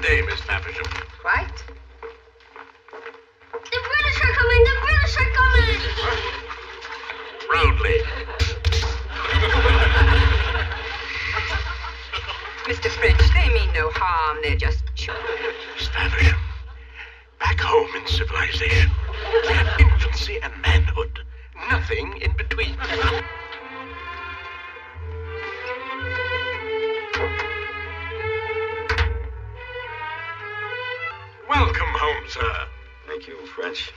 day, Miss Faversham? Quite. The British are coming! The British are coming! Proudly. Mr. French, they mean no harm. They're just children. Miss Faversham, back home in civilization, we have infancy and manhood. Nothing in between. Welcome home, sir. Thank you, French.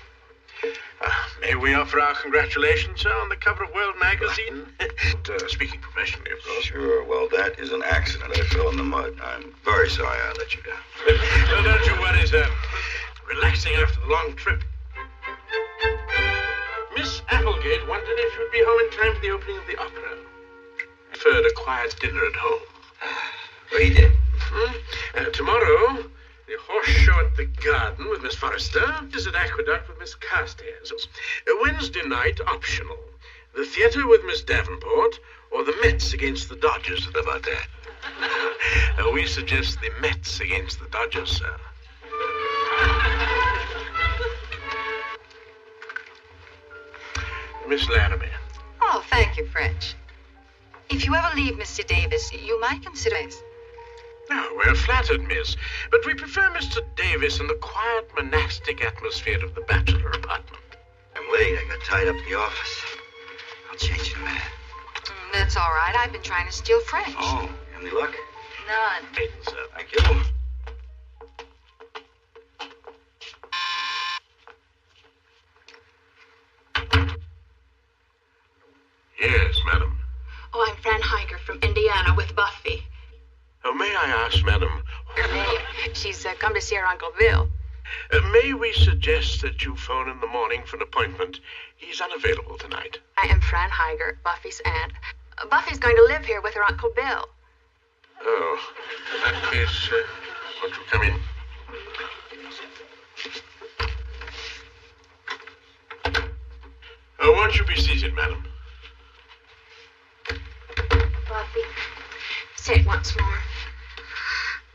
May we offer our congratulations, sir, on the cover of World Magazine? Speaking professionally, of course. Sure, well, that is an accident. I fell in the mud. I'm very sorry I let you down. Don't you worry, sir. Relaxing after the long trip. Miss Applegate wondered if you would be home in time for the opening of the opera. Preferred a quiet dinner at home. Well, he did. Tomorrow, the horse show at the garden with Miss Forrester. Visit Aqueduct with Miss Carstairs. Wednesday night, optional. The theatre with Miss Davenport, or the Mets against the Dodgers. What about that? We suggest the Mets against the Dodgers, sir. Miss Larimer. Oh, thank you, French. If you ever leave Mr. Davis, you might consider it. No, we're flattered, miss. But we prefer Mr. Davis in the quiet, monastic atmosphere of the bachelor apartment. I'm late. I got tied up at the office. I'll change in a minute. That's all right. I've been trying to steal French. Oh, any luck? None. Thanks, sir. Thank you. Yes, madam. Oh, I'm Fran Higer from Indiana with Buffy. Oh, may I ask, madam, Her name. She's come to see her Uncle Bill. may we suggest that you phone in the morning for an appointment? He's unavailable tonight. I am Fran Higer, Buffy's aunt. Buffy's going to live here with her Uncle Bill. Oh, in that case, won't you come in? Won't you be seated, madam? Buffy, say it once more.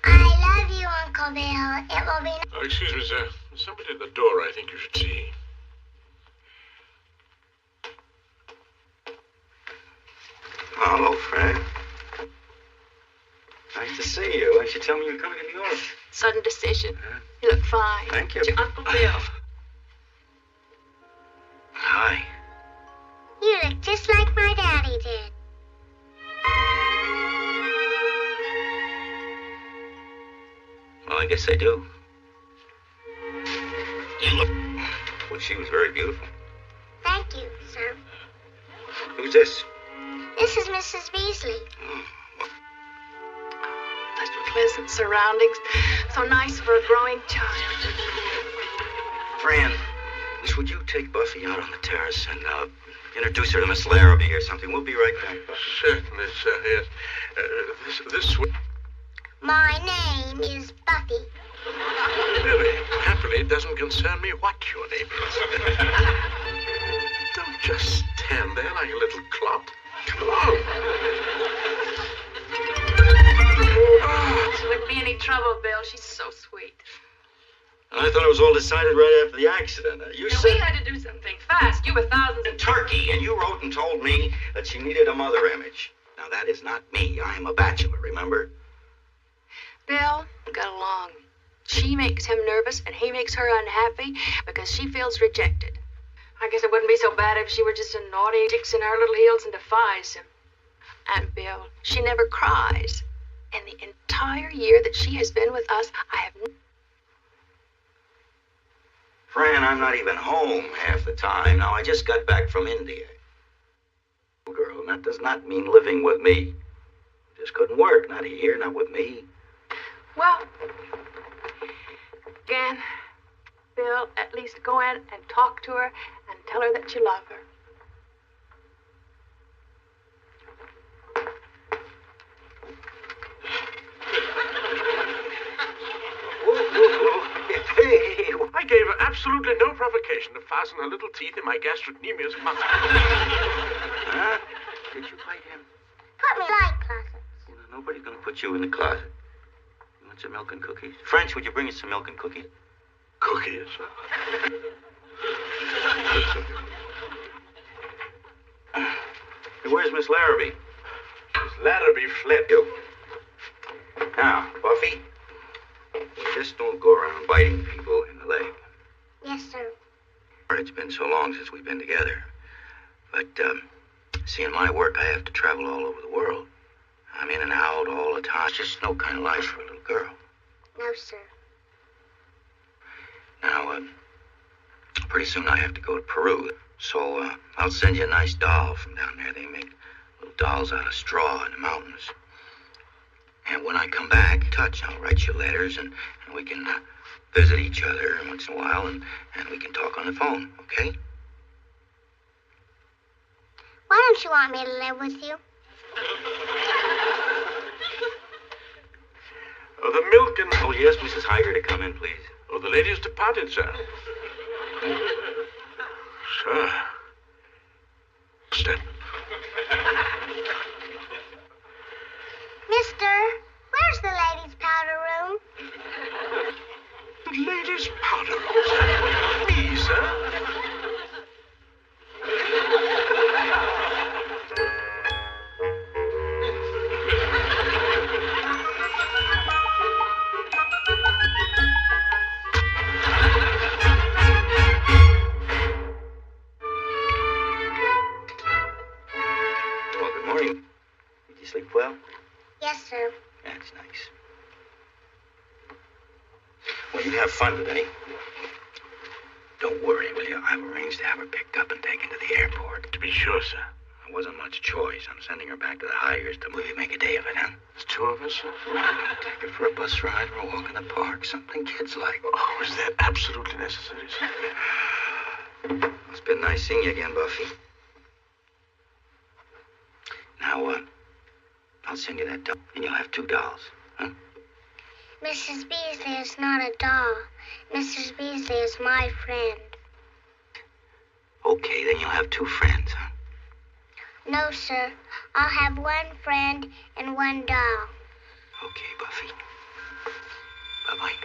I love you, Uncle Bill. It will be... Oh, excuse me, sir. There's somebody at the door I think you should see. Hello, Fran. Nice to see you. Why didn't you tell me you were coming to New York? Sudden decision. You look fine. Thank you. It's your Uncle Bill. Hi. You look just like my daddy did. Well, I guess I do. You look... Well, she was very beautiful. Thank you, sir. Who's this? This is Mrs. Beasley. Such pleasant surroundings. So nice for a growing child. Fran, would you take Buffy out on the terrace and introduce her to Miss Larrabee or something? We'll be right back. Certainly, sir, yes. This way. My name is Buffy. Really, happily, it doesn't concern me what your name is. Don't just stand there like a little clot. Come on. She wouldn't be any trouble, Bill. She's so sweet. I thought it was all decided right after the accident. You Now, said... we had to do something fast. You were thousands in Turkey, and you wrote and told me that she needed a mother image. Now, that is not me. I'm a bachelor, remember? Bill, we got along. She makes him nervous, and he makes her unhappy because she feels rejected. I guess it wouldn't be so bad if she were just a naughty, dicks in her little heels and defies him. And Bill, she never cries. In the entire year that she has been with us, I have... Fran, I'm not even home half the time. Now, I just got back from India. Girl, and that does not mean living with me. It just couldn't work. Not here, not with me. Well, again, Bill, at least go in and talk to her and tell her that you love her. I gave her absolutely no provocation to fasten her little teeth in my gastrocnemius muscle. Huh? Did you fight him? Put me in my closet. Nobody's gonna put you in the closet. You Want some milk and cookies? French, would you bring us some milk and cookies? Cookies? Hey, where's Miss Larrabee? Miss Larrabee fled. You. Now, Buffy, you just don't go around biting people in the leg. Yes, sir. It's been so long since we've been together. But, see, in my work, I have to travel all over the world. I'm in and out all the time. It's just no kind of life for a little girl. No, sir. Now, pretty soon I have to go to Peru. So, I'll send you a nice doll from down there. They make little dolls out of straw in the mountains. And when I come back, I'll write you letters, and we can visit each other once in a while, and we can talk on the phone, okay? Why don't you want me to live with you? Oh, the milk and... Oh, yes, Mrs. Higer, to come in, please. Oh, the lady's departed, sir. Sir. Step. Mister, where's the ladies' powder room? The lady's powder room, sir. Me, sir? Well, good morning. Did you sleep well? Yes, sir. That's nice. Well, you have fun today. Don't worry, will you? I've arranged to have her picked up and taken to the airport. To be sure, sir. There wasn't much choice. I'm sending her back to the Higers to maybe make a day of it, huh? There's two of us, sir. Take her for a bus ride or a walk in the park. Something kids like. Oh, is that absolutely necessary, sir? It's been nice seeing you again, Buffy. Now, I'll send you that doll, and you'll have 2 dolls, huh? Mrs. Beasley is not a doll. Mrs. Beasley is my friend. Okay, then you'll have 2 friends, huh? No, sir. I'll have 1 friend and 1 doll. Okay, Buffy. Bye-bye.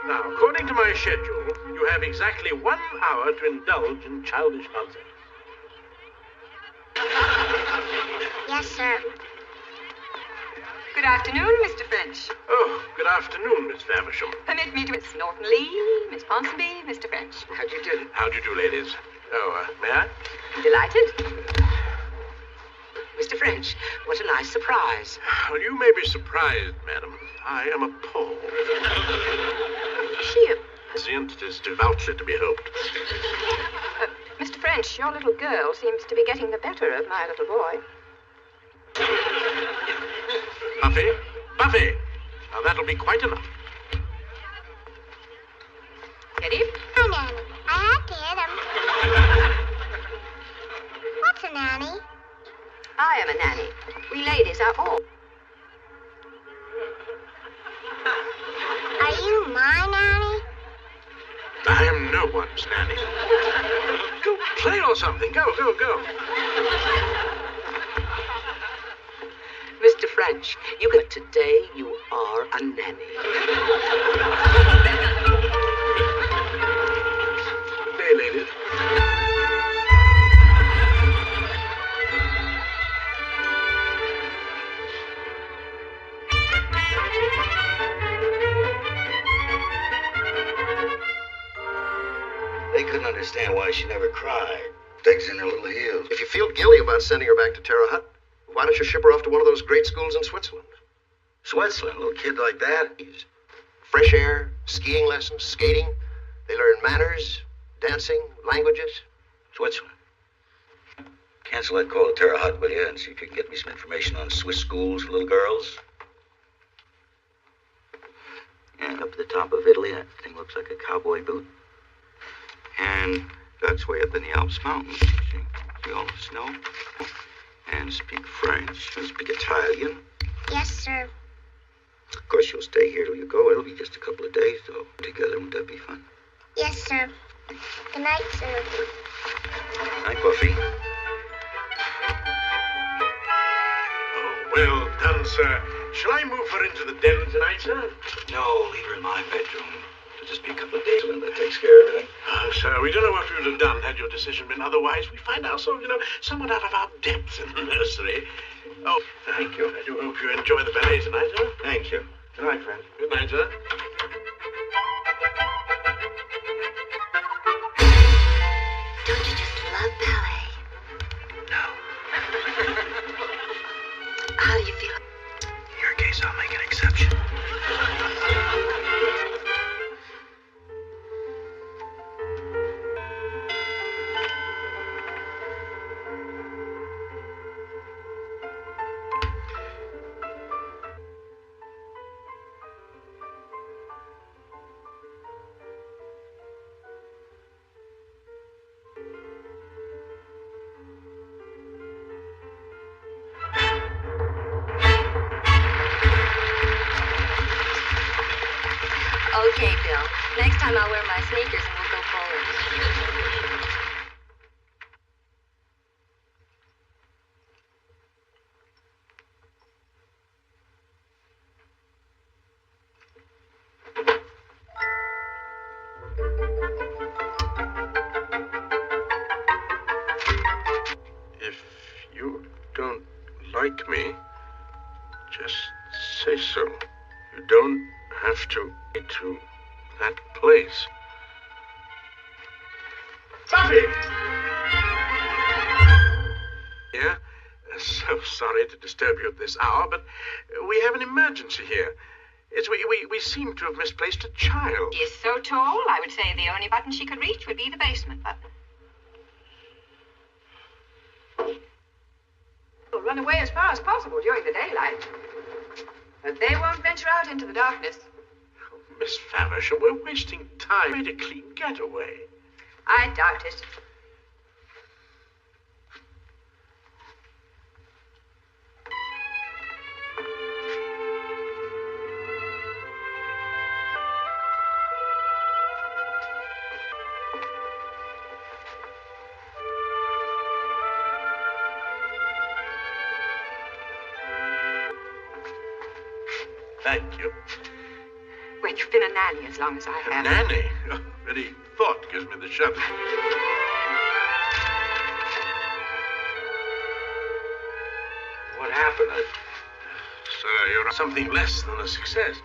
Now, according to my schedule, you have exactly 1 hour to indulge in childish nonsense. Yes, sir. Good afternoon, Mr. French. Oh, good afternoon, Miss Faversham. Permit me to Miss Norton Lee, Miss Ponsonby, Mr. French. How do you do? How do you do, ladies? Oh, may I? Delighted. Mr. French, what a nice surprise. Well, you may be surprised, madam. I am appalled. She, It is devoutly to be hoped. Mr. French, your little girl seems to be getting the better of my little boy. Buffy? Buffy! Now, that'll be quite enough. Eddie? Hi, Nanny. I had to hit him. What's a nanny? I am a nanny. We ladies are all. Are you my nanny? I am no one's nanny. Go play or something. Go, go, go. Mr. French, today you are a nanny. Good day, ladies. They couldn't understand why she never cried. Digs in her little heels. If you feel guilty about sending her back to Terre Haute, why don't you ship her off to one of those great schools in Switzerland? Switzerland, a little kid like that. Fresh air, skiing lessons, skating. They learn manners, dancing, languages. Switzerland. Cancel that call to Terre Haute, will you, and see if you can get me some information on Swiss schools for little girls. And up at the top of Italy, that thing looks like a cowboy boot. And that's way up in the Alps mountains. See all the snow? And speak French, and speak Italian. Yes, sir. Of course, you'll stay here till you go. It'll be just a couple of days, though. Together, won't that be fun? Yes, sir. Good night, sir. Night, Buffy. shall I move her into the den tonight, sir? No, leave her in my bedroom. It'll just be a couple of days and that takes care of everything. Oh, sir, we don't know what we would have done had your decision been otherwise. We find ourselves, somewhat out of our depth in the nursery. Oh, Thank you. I do hope you enjoy the ballet tonight, sir. Thank you. Good night, friend. Good night, sir. Don't you just love ballet? No. How do you feel? In your case, I'll make an exception. Okay, Bill. Next time I'll wear my sneakers and we'll go forward. If you don't like me, just say so. You don't have to go to that place. Buffy! Yeah? So sorry to disturb you at this hour, but we have an emergency here. We seem to have misplaced a child. She is so tall, I would say the only button she could reach would be the basement button. Will run away as far as possible during the daylight. But they won't venture out into the darkness. Oh, Miss Faversham, we're wasting time. Made a clean getaway. I doubt it. Thank you. When you've been a nanny as long as I have. Nanny? Oh, very thought gives me the shudder. What happened? Sir, you're something less than a success.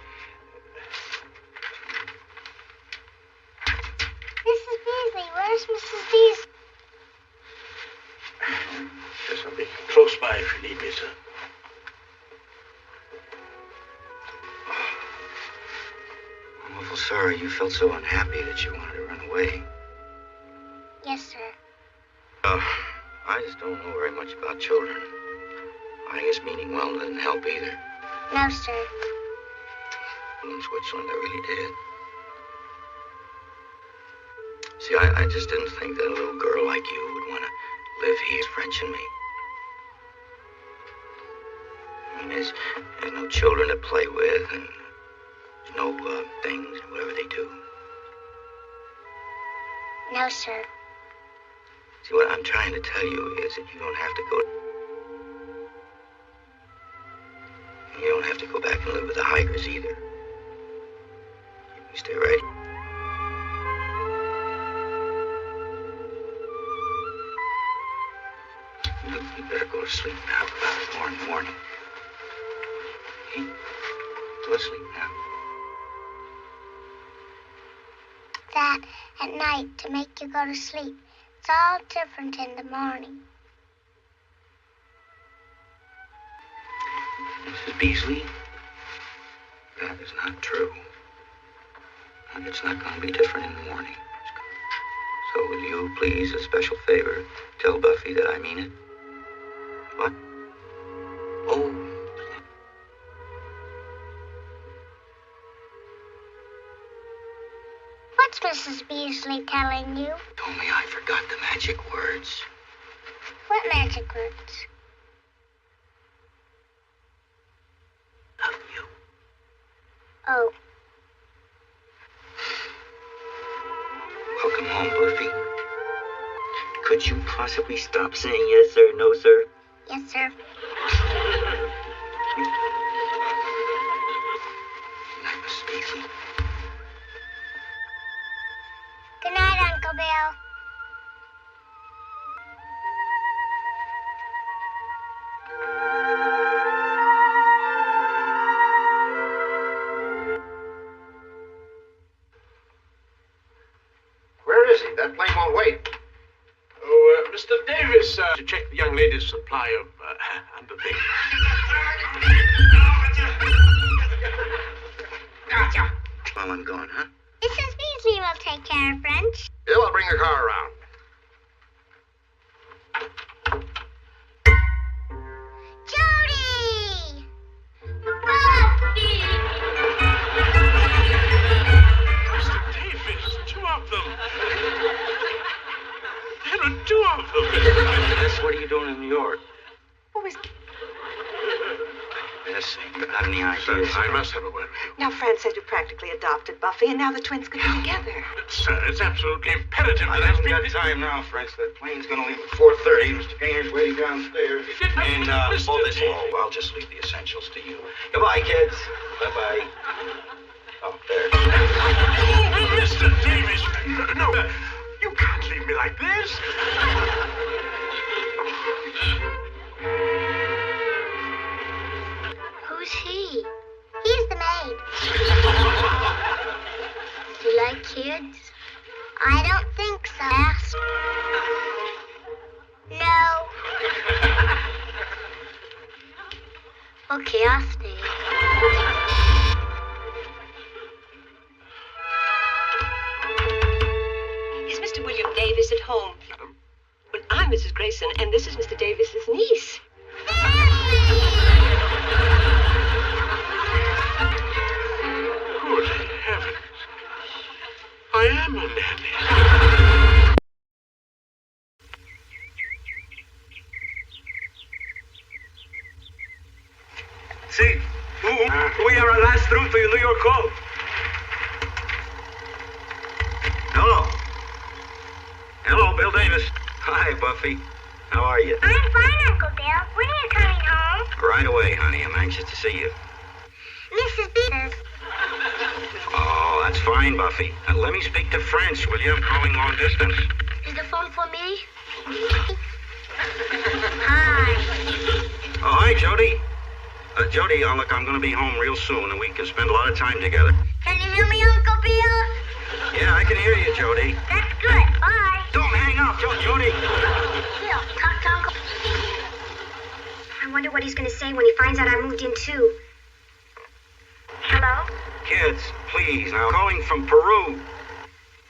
Mrs. Beasley, where's Mrs. Beasley? Yes, I'll be close by if you need me, sir. I'm awful sorry you felt so unhappy that you wanted to run away. Yes, sir. I just don't know very much about children. I guess meaning well doesn't help either. No, sir. In Switzerland, I really did. See, I just didn't think that a little girl like you would want to live here, French and me. I mean, there's no children to play with, and there's no things, whatever they do. No, sir. See, what I'm trying to tell you is that you don't have to go. You don't have to go back and live with the hikers either. You stay right here. You better go to sleep now. Tomorrow in the morning. Okay? Go to sleep now. That at night to make you go to sleep. It's all different in the morning. Mrs. Beasley, that is not true. And it's not going to be different in the morning. So will you please, a special favor, tell Buffy that I mean it? What? Oh. What's Mrs. Beasley telling you? Told me I forgot the magic words. What magic words? Love you. Oh, Welcome home, Buffy. Could you possibly stop saying yes, sir, no, sir? yes, sir. Davis, to check the young lady's supply of underthings. Well, I'm going, huh? Mrs. Beasley will take care of French. Bill, I'll bring your car around. Jody! Mr. Davis, two of them. There are two of them. Yes, what are you doing in New York? What was... Yes, you got any ideas? I must have a word with you. Now, Fran said you practically adopted Buffy, and now the twins could be together. It's absolutely imperative I that I haven't speak got to time now, French. That plane's gonna leave at 4:30. Mr. Gainer's waiting downstairs. And, Mr. hold this hall. I'll just leave the essentials to you. Goodbye, kids. Bye-bye. Oh, there. Oh, Mr. Davis! No, you can't leave me like this. Who's he? He's the maid. You like kids? I don't think so. Ask. No. Okay, I'll stay. Is Mr. William Davis at home? Well, I'm Mrs. Grayson, and this is Mr. Davis's niece. Good heavens. I am a nanny. See, we are at last through for your New York call. Hello. Hello, Bill Davis. Hi, Buffy. How are you? I'm fine, Uncle Bill. When are you coming home? Right away, honey. I'm anxious to see you. Mrs. Beasley. Oh, that's fine, Buffy. Now, let me speak to French, will you? I'm calling long distance. Is the phone for me? Hi. Oh, hi, Jody. Jody, look, I'm going to be home real soon, and we can spend a lot of time together. Can you hear me, Uncle Bill? Yeah, I can hear you, Jody. That's good. Bye. Don't hang up, Jody. Bill, talk to Uncle. I wonder what he's going to say when he finds out I moved in too. Hello? Kids, please, now, calling from Peru.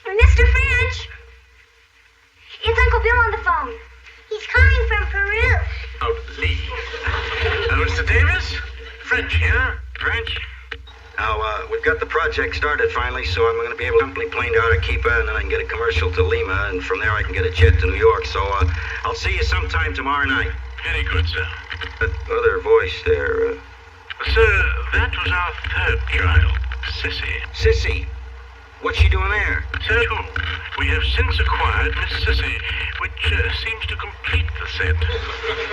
Mr. French? It's Uncle Bill on the phone. He's calling from Peru. Oh, leave. Mr. Davis? French here. French? Now, we've got the project started finally, so I'm going to be able to simply plane to Arequipa, and then I can get a commercial to Lima, and from there I can get a jet to New York. So, I'll see you sometime tomorrow night. Very good, sir. That other voice there, Sir, that was our third child, Sissy. Sissy. What's she doing there? Sir, we have since acquired Miss Sissy, which seems to complete the set.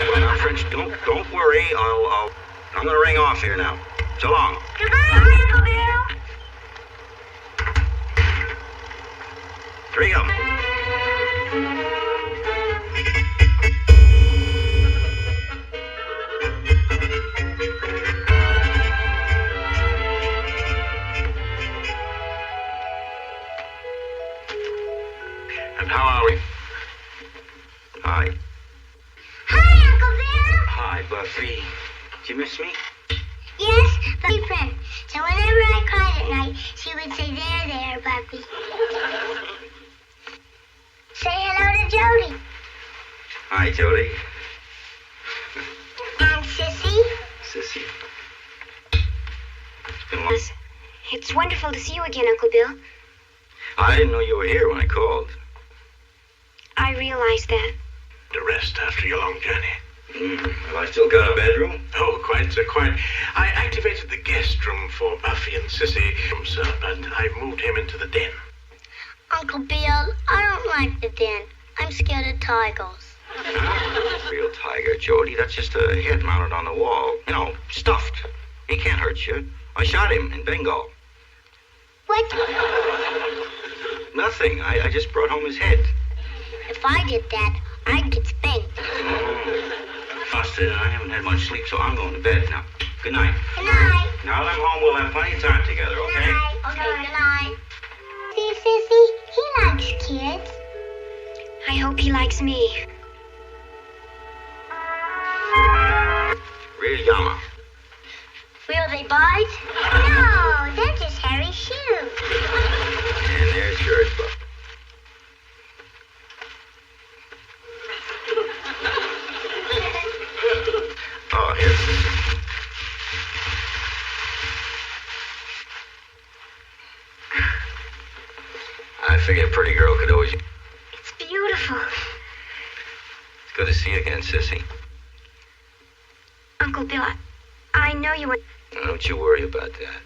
Well, now, French, don't worry. I'm going to ring off here now. So long. Goodbye, Uncle Bill. Three of them. And how are we? Hi. Hi, Uncle Bill. Hi, Buffy. Did you miss me? Yes, Buffy friend. So whenever I cried at night, she would say, there, Buffy. Say hello to Jody. Hi, Jody. And Sissy. Sissy. It's been long. It's wonderful to see you again, Uncle Bill. I didn't know you were here when I called. I realize that. To rest after your long journey. Have I still got a bedroom? Oh, quite, sir, quite. I activated the guest room for Buffy and Sissy, sir, but I moved him into the den. Uncle Bill, I don't like the den. I'm scared of tigers. Real tiger, Jody. That's just a head mounted on the wall. You know, stuffed. He can't hurt you. I shot him in Bengal. What? Nothing. I just brought home his head. If I did that, I'd get spanked. Busted, and I haven't had much sleep, so I'm going to bed now. Good night. Good night. Now that I'm home, we'll have plenty of time together, Good okay? night. Okay, good night. See, Sissy, he likes kids. I hope he likes me. Yama. Will they bite? No, they're just Harry's shoes. And there's yours, Buck. Oh, here. I figured a pretty girl could always... It's beautiful. It's good to see you again, Sissy. Uncle Bill, I know you were... Don't you worry about that.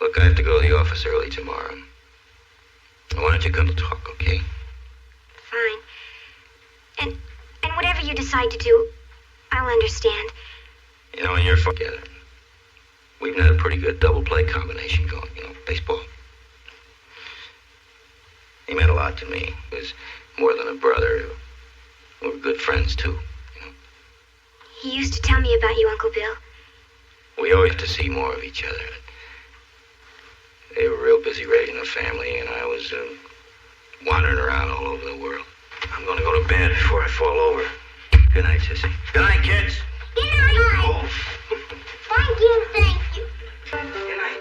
Look, I have to go to the office early tomorrow. Why don't you come to talk, okay? Fine. And whatever you decide to do, I'll understand. You know, and you're together. We've had a pretty good double play combination going, baseball. He meant a lot to me. He was more than a brother. We were good friends, too. He used to tell me about you, Uncle Bill. We always had to see more of each other. They were real busy raising a family, and I was wandering around all over the world. I'm going to go to bed before I fall over. Good night, Sissy. Good night, kids. Good night. Oh. Thank you, thank you. Good night.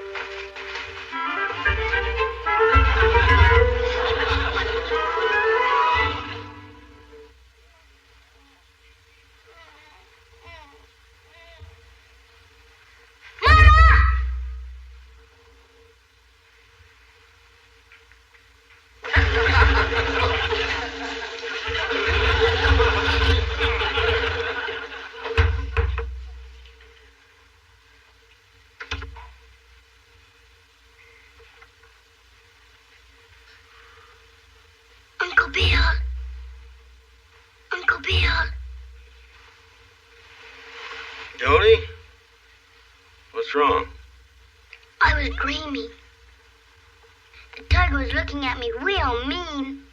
Uncle Bill. Uncle Bill. Jody? What's wrong? I was dreaming. The tiger was looking at me real mean.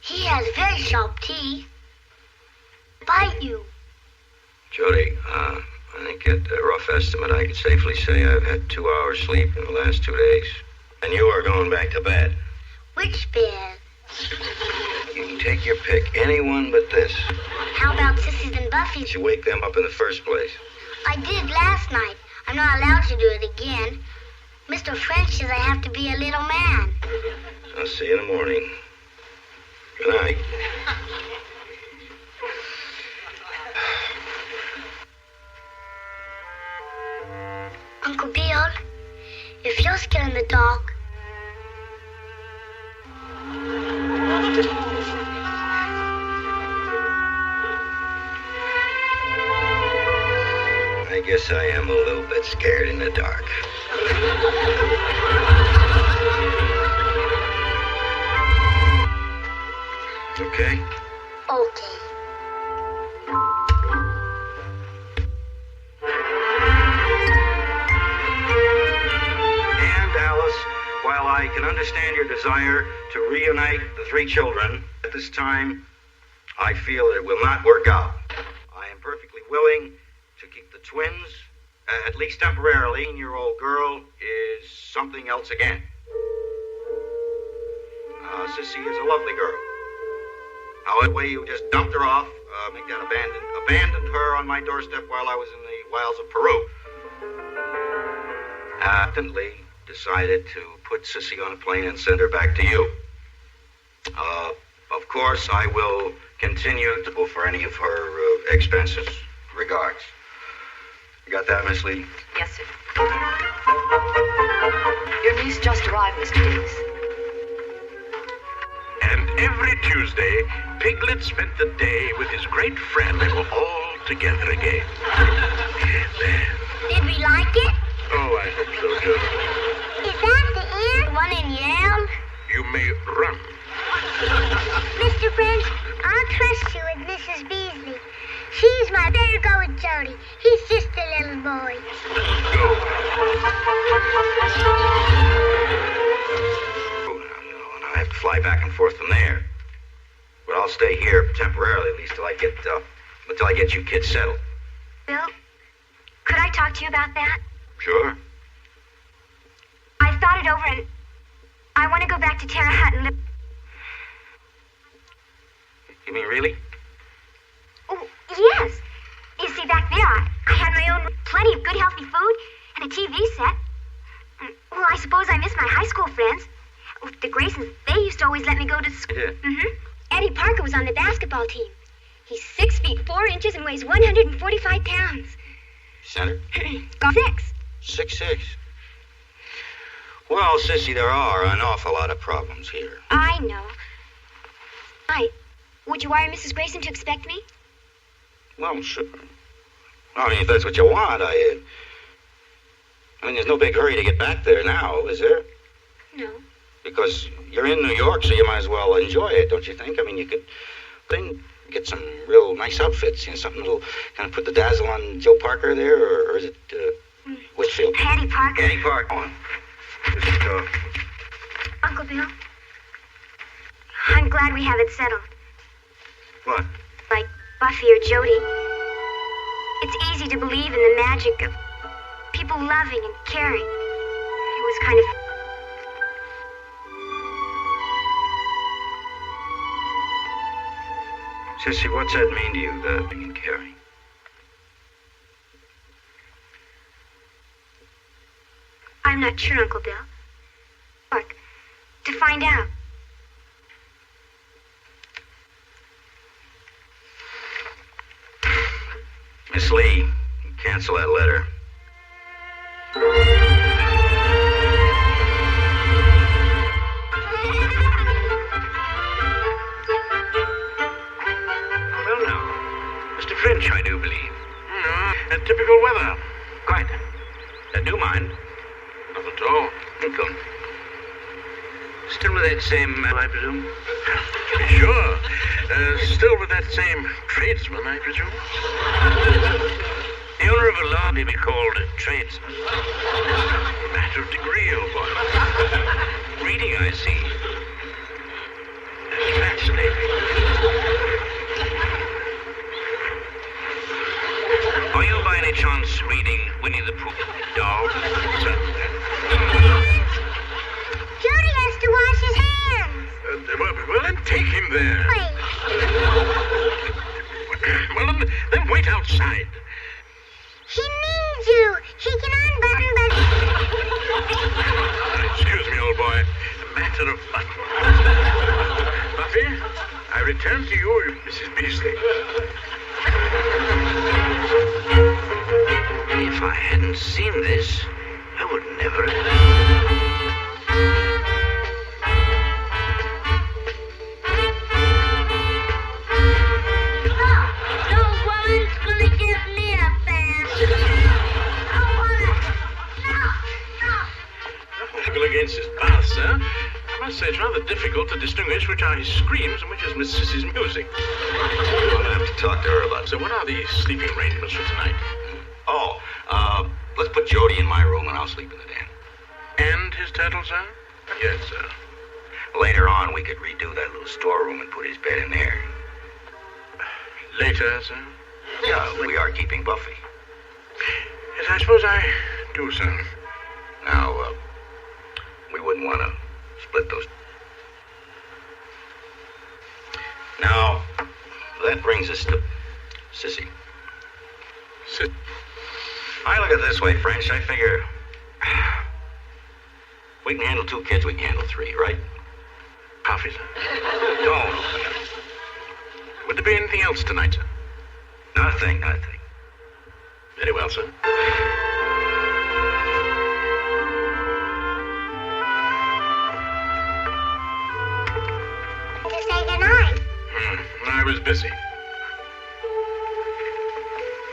He has very sharp teeth. Bite you. Jody, I think at a rough estimate, I could safely say I've had 2 hours sleep in the last 2 days. And you are going back to bed. Which bed? You can take your pick, anyone but this. How about Sissy's and Buffy's? You wake them up in the first place. I did last night. I'm not allowed to do it again. Mr. French says I have to be a little man. I'll see you in the morning. Good night. Uncle Bill, if you're scared in the dark, I guess I am a little bit scared in the dark. Okay? okay. And Alice, while I can understand your desire to reunite the 3 children, at this time, I feel it will not work out. I am perfectly willing to keep the twins, at least temporarily. 18-year-old girl is something else again. Sissy is a lovely girl. Now, the way you just dumped her off, make that abandoned her on my doorstep while I was in the wilds of Peru. Instantly decided to put Sissy on a plane and send her back to you. Of course, I will continue to go for any of her expenses. Regards. You got that, Miss Lee? Yes, sir. Your niece just arrived, Mr. Davis. And every Tuesday, Piglet spent the day with his great friend. They were all together again. There. Did we like it? Oh, I hope so, too. Is that the end? One in Yale? You may run. Mr. French, I'll trust you with Mrs. Beasley. She's my better go with Jody. He's just a little boy. Go. And I have to fly back and forth from there. But I'll stay here temporarily, at least till I get you kids settled. Bill, could I talk to you about that? Sure. I've thought it over and I want to go back to Terre Haute and live. You mean really? upset. Well, I suppose I miss my high school friends. The Graysons, they used to always let me go to school. Yeah. Eddie Parker was on the basketball team. He's 6 feet 4 inches and weighs 145 pounds. Center? Got 6. 6'6". Well, Sissy, there are an awful lot of problems here. I know. Would you wire Mrs. Grayson to expect me? Well, sure. I mean, if that's what you want, I mean, there's no big hurry to get back there now, is there? No. Because you're in New York, so you might as well enjoy it, don't you think? I mean, you could then get some real nice outfits, you know, something that'll kind of put the dazzle on Joe Parker there, or is it, Whitfield? Eddie Parker. Eddie Parker. On. Is it, Uncle Bill, I'm glad we have it settled. what? Like Buffy or Jody. It's easy to believe in the magic of people loving and caring. It was kind of... Sissy, what's that mean to you, the loving and caring? I'm not sure, Uncle Bill. Look, to find out. Miss Lee, cancel that letter. Well, now, Mr. French, I do believe. Typical weather. Quite. Do mind. Not at all. Come. Still with that same, I presume? Sure. Still with that same tradesman, I presume. The owner of a law may be called a tradesman. Matter of degree, old boy. Reading, I see. Fascinating. Are you by any chance reading Winnie the Pooh doll? Jody has to wash his hands. Well, then take him there. Wait. Well, then wait outside. He needs you. He can unbutton, but... Excuse me, old boy. A matter of button. Buffy, I return to you, Mrs. Beasley. If I hadn't seen this, I would never have... No woman's gonna give me a bath. I wanna... No. Struggle against his bath, sir. I must say it's rather difficult to distinguish which are his screams and which is Miss Sissy's music. I'll have to talk to her about it. So what are the sleeping arrangements for tonight? Oh, let's put Jody in my room and I'll sleep in the den. And his turtle, sir? Yes, sir. Later on, we could redo that little storeroom and put his bed in there. Later, sir? Yeah, we are keeping Buffy. Yes, I suppose I do, sir. Now, we wouldn't want to split those. Now, that brings us to Sissy. I look at it this way, French. I figure we can handle 2 kids, we can handle 3, right? Coffee, sir? Don't. Would there be anything else tonight, sir? Nothing. Very well, sir. To say goodnight. I was busy.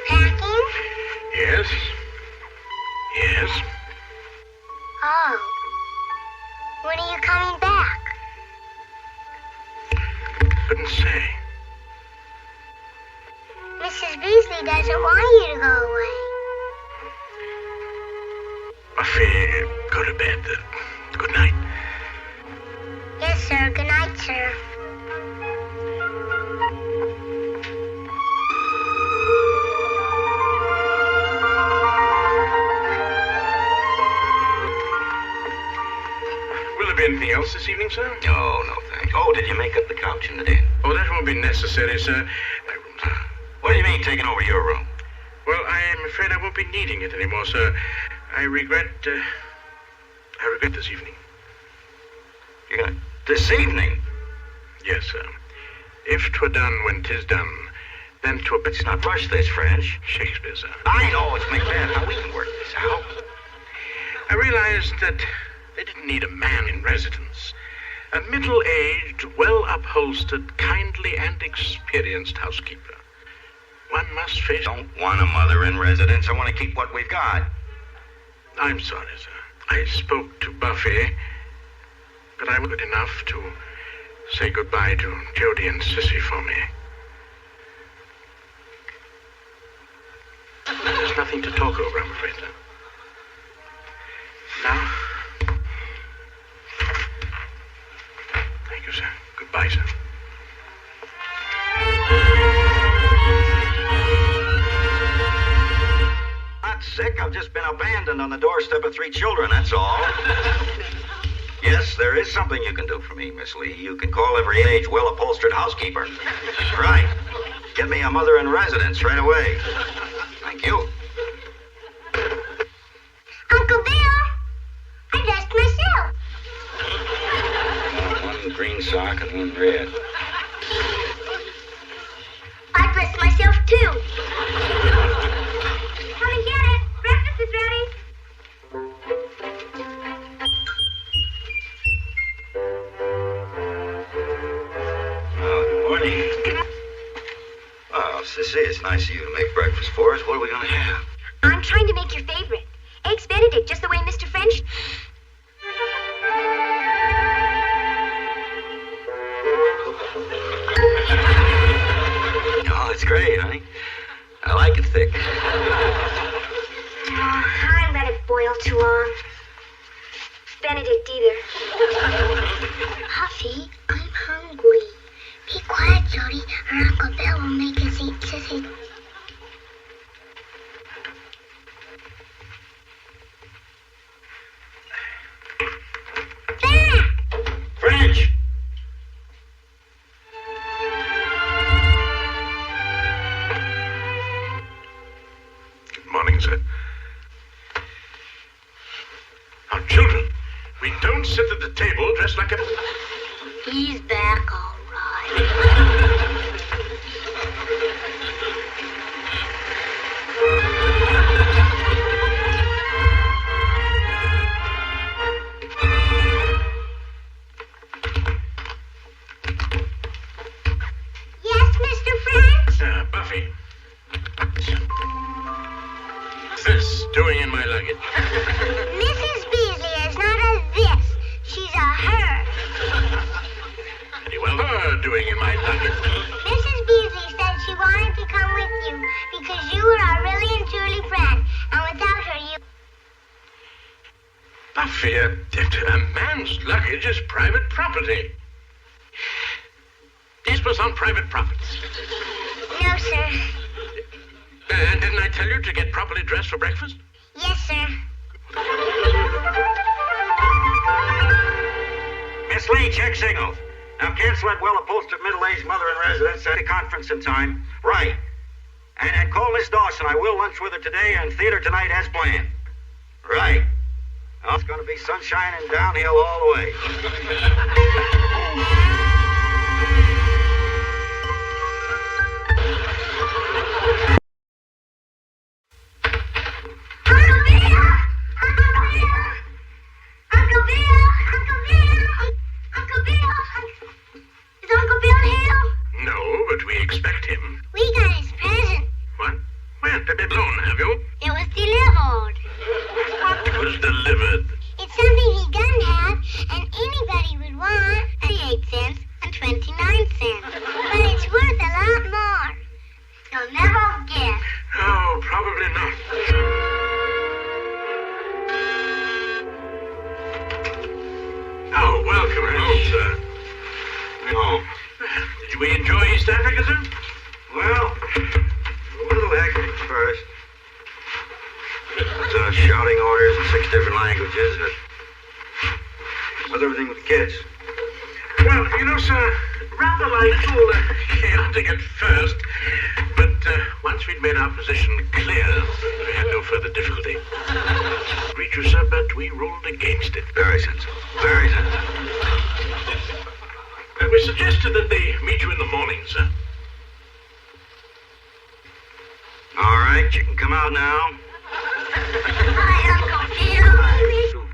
Packing? Yes. Yes. Oh. When are you coming back? Couldn't say. Mrs. Beasley doesn't want you to go away. Buffy, go to bed. Good night. Yes, sir. Good night, sir. Will there be anything else this evening, sir? No, thanks. Oh, did you make up the couch in the den? Oh, that won't be necessary, sir. My room, sir. What do you mean, taking over your room? Well, I am afraid I won't be needing it anymore, sir. I regret this evening. You're gonna... This evening? Yes, sir. If 'twere done when 'tis done, then 'twere... Let's not rush this, French. Shakespeare, sir. I know it's Macbeth. Now, we can work this out. I realized that they didn't need a man in residence. A middle-aged, well-upholstered, kindly and experienced housekeeper. One must face... Don't want a mother in residence. I want to keep what we've got. I'm sorry, sir. I spoke to Buffy, but I'm good enough to say goodbye to Jody and Sissy for me. There's nothing to talk over, I'm afraid, sir. Now... Thank you, sir. Goodbye, sir. Not sick. I've just been abandoned on the doorstep of 3 children, that's all. Yes, there is something you can do for me, Miss Lee. You can call every age well-upholstered housekeeper. Right. Get me a mother in residence right away. Thank you. Uncle Bill, I dressed myself. One green sock and one red. I dressed myself too. Come and get it. Breakfast is ready. Oh, good morning. Oh, Sissy, it's nice of you to make breakfast for us. What are we going to have? I'm trying to make your favorite. Eggs Benedict, just the way Mr. French... Oh, it's great, honey. I like it thick. I let it boil too long. Benedict either. Puffy, I'm hungry. Be quiet, Jody, or Uncle Bill will make us eat Sissy. French! Good morning, sir. Now, children, we don't sit at the table dressed like a... He's back, all right. Yes, Mr. French? Buffy. What's this doing in my luggage? Mrs. Beasley is not a this. She's a her. Very well, her doing in my luggage. Mrs. Beasley said she wanted to come with you because you were our really and truly friend, and without her, you... Buffy, a man's luggage is private property. This was on private profits. No, sir. And didn't I tell you to get properly dressed for breakfast? Yes, sir. Miss Lee, check signals. Now cancel that well-upholstered middle-aged mother in residence at the conference in time. Right. And call Miss Dawson. I will lunch with her today and theater tonight as planned. Right. Oh, it's going to be sunshine and downhill all the way. Uncle Bill! Uncle Bill! Uncle Bill! Uncle Bill! Uncle Bill! Is Uncle Bill here? No, but we expect him. We got his present. What? Where? They've been blown, have you? It was delivered. It was delivered. It's something he doesn't have, and anybody would want. 38 cents and 29 cents. But it's worth a lot more. You'll never guess. Oh, probably not. Oh, welcome home, sir. Oh. Did we enjoy East Africa, sir? Well, a little hectic first. Shouting orders in 6 different languages. How's everything with the kids? Well, you know, sir, rather like chaotic at first, but once we'd made our position clear, we had no further difficulty. Read you, sir, but we ruled against it. Very sensible. Very sensible. We suggested that they meet you in the morning, sir. All right, you can come out now. Hi, Uncle Bill.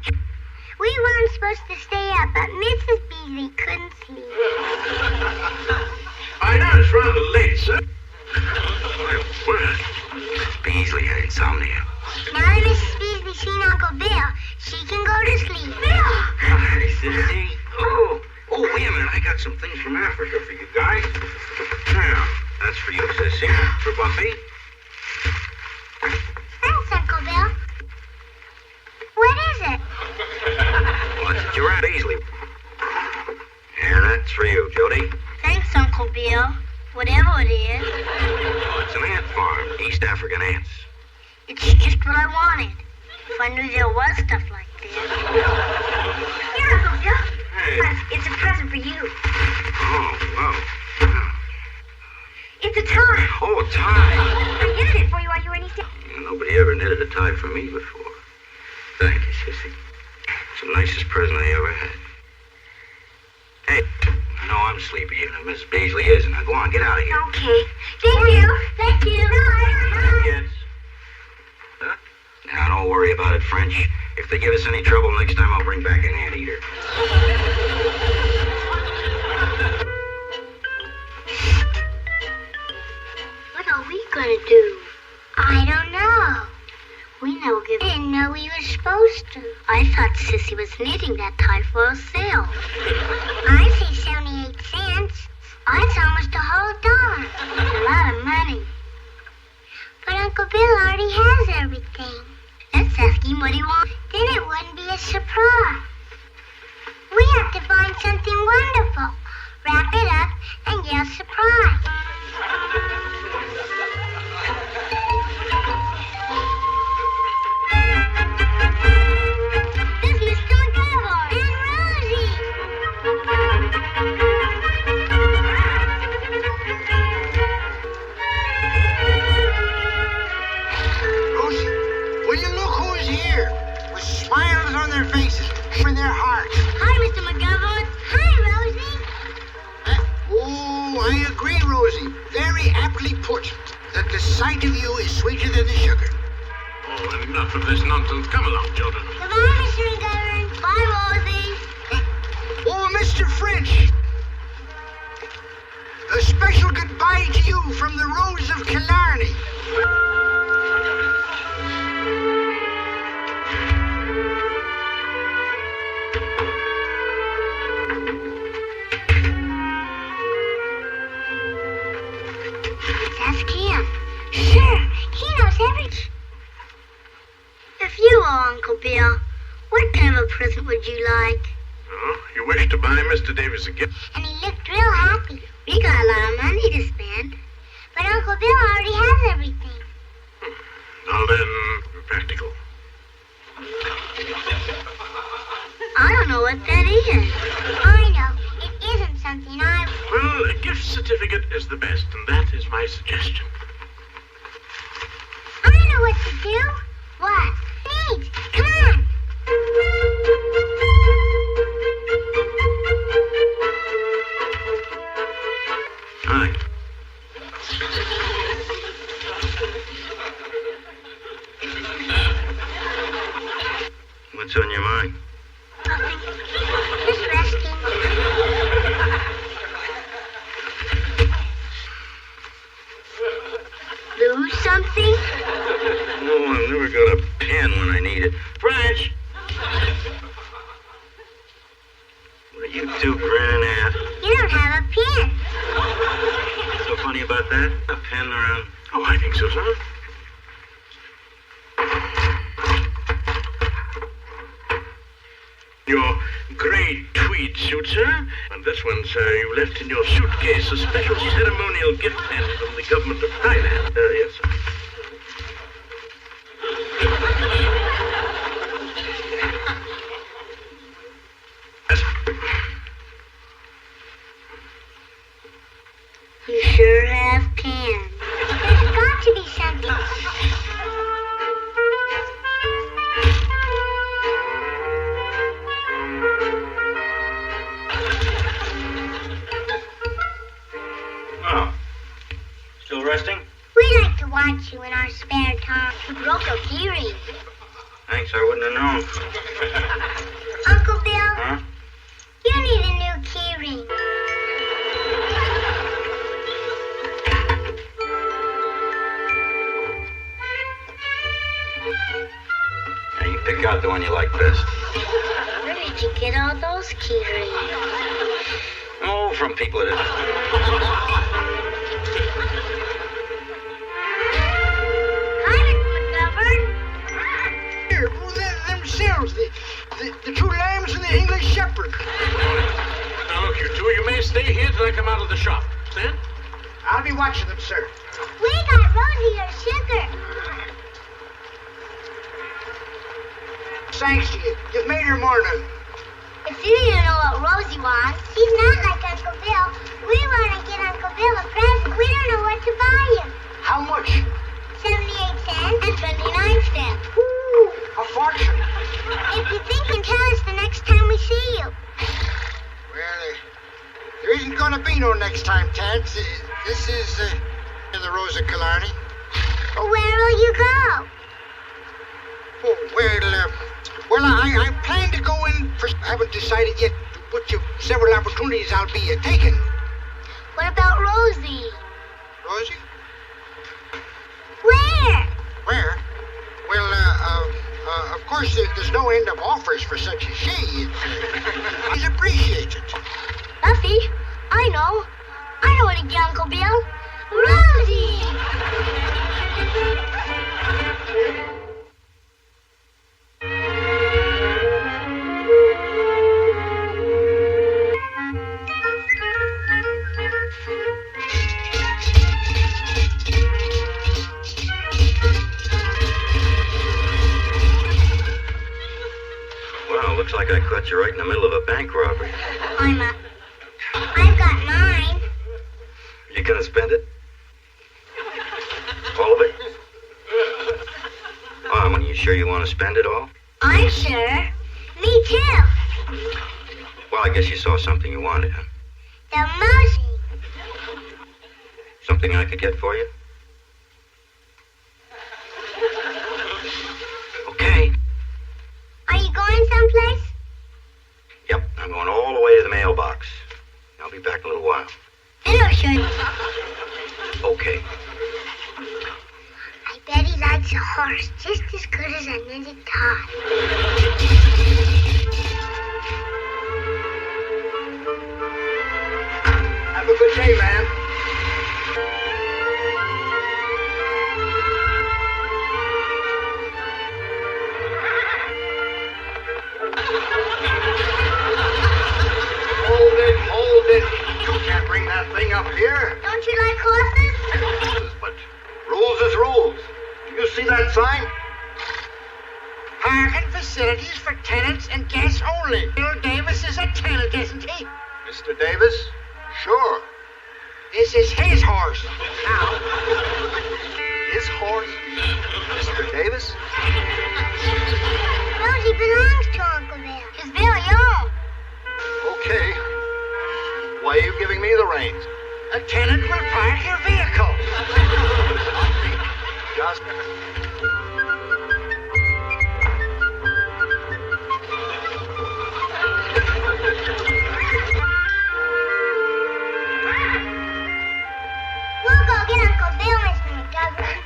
We weren't supposed to stay up, but Mrs. Beasley couldn't sleep. I know it's rather late, sir. Well, Miss Beasley had insomnia. Now that Mrs. Beasley's seen Uncle Bill, she can go to sleep. Bill! Hi, Sissy. Oh, wait a minute. I got some things from Africa for you guys. Now, that's for you, Sissy. For Buffy. Thanks, Uncle Bill. What is it? Well, it's a giraffe Beasley. And that's for you, Jody. Thanks, Uncle Bill. Whatever it is. Oh, it's an ant farm. East African ants. It's just what I wanted. If I knew there was stuff like this. Here, Uncle Bill. Hey. It's a present for you. Oh, wow. It's a tie. Oh, a tie. I knitted it for you while you were in East. Nobody ever knitted a tie for me before. Thank you, Sissy. It's the nicest present I ever had. Hey, I know I'm sleepy, even if Miss Beasley isn't. Now go on, get out of here. Okay. Thank you. Thank you. Kids. Huh? Now, don't worry about it, French. If they give us any trouble next time, I'll bring back an anteater. What are we gonna do? I don't know. We didn't know we were supposed to. I thought Sissy was knitting that tie for a sale. I say 78 cents. That's almost a whole dollar. A lot of money. But Uncle Bill already has everything. Let's ask him what he wants. Then it wouldn't be a surprise. We have to find something wonderful. Wrap it up and yell surprise. There's Mr. McGovern and Rosie. Rosie, will you look who's here? With smiles on their faces, for their hearts. Hi, Mr. McGovern. Hi, Rosie. Oh, I agree, Rosie. Very aptly put. That the sight of you is sweeter than the sugar. Oh, enough of this nonsense. Come along, children. Goodbye, Mr. McGovern. Bye, Rosie. Oh, Mr. French. A special goodbye to you from the Rose of Killarney. Ask him. Sure, he knows everything. If you were Uncle Bill, what kind of a present would you like? Oh, you wish to buy Mr. Davis a gift? And he looked real happy. We got a lot of money to spend. But Uncle Bill already has everything. Now then, practical. I don't know what that is. I know. It isn't something I... Well, a gift certificate is the best, and that is my suggestion. I know what to do. What? Neat. Come on. Hi. What's on your mind? Nothing. Just resting. Lose something? Oh, I've never got a pen when I need it. French! What are you two grinning at? You don't have a pen. What's so funny about that? A pen around. Oh, I think so, sir. Your gray tweed suit, sir. And this one, sir, you left in your suitcase a special ceremonial gift pen from the government of Thailand. Yes, sir. Yes. You sure have pens. you like best? Where did you get all those key rings? Oh, from people at it. Hi, Mr. McGovern. Here, themselves, the two lambs and the English shepherd. Now, look, you two, you may stay here till I come out of the shop. Understand? I'll be watching them, sir. We got Rosie your sugar. Thanks to you. You've made her morning. If you didn't know what Rosie wants, she's not like Uncle Bill. We want to get Uncle Bill a present. We don't know what to buy him. How much? 78 cents and 29 cents. Ooh, a fortune. If you think, you can tell us the next time we see you. Well, there isn't going to be no next time, Tad. This is the Rosa Killarney. Well, where will you go? Oh, well, I plan to go in for... I haven't decided yet which of several opportunities I'll be taking. What about Rosie? Rosie? Where? Where? Well, of course, there's no end of offers for such as she. It's appreciated. Buffy, I know where to get Uncle Bill. Rosie! Well, looks like I caught you right in the middle of a bank robbery. I've got mine. You gonna spend it? All of it? Mom, are you sure you want to spend it all? I'm sure. Me too. Well, I guess you saw something you wanted, huh? The mouse. Something I could get for you? Okay. Are you going someplace? Yep, I'm going all the way to the mailbox. I'll be back in a little while. Then I'll show you. Okay. I bet he likes a horse just as good as a knitted tie. Have a good day, man. Hold it. You can't bring that thing up here. Don't you like horses? But rules is rules. Do you see that sign? Parking facilities for tenants and guests only. Bill Davis is a tenant, isn't he? Mr. Davis? Sure. This is his horse. Now. His horse? Mr. Davis? Rosie belongs to Uncle Bill. He's very young. Okay. Why are you giving me the reins? A tenant will park your vehicle. Just... We'll go get Uncle Bill, Mr. McGovern.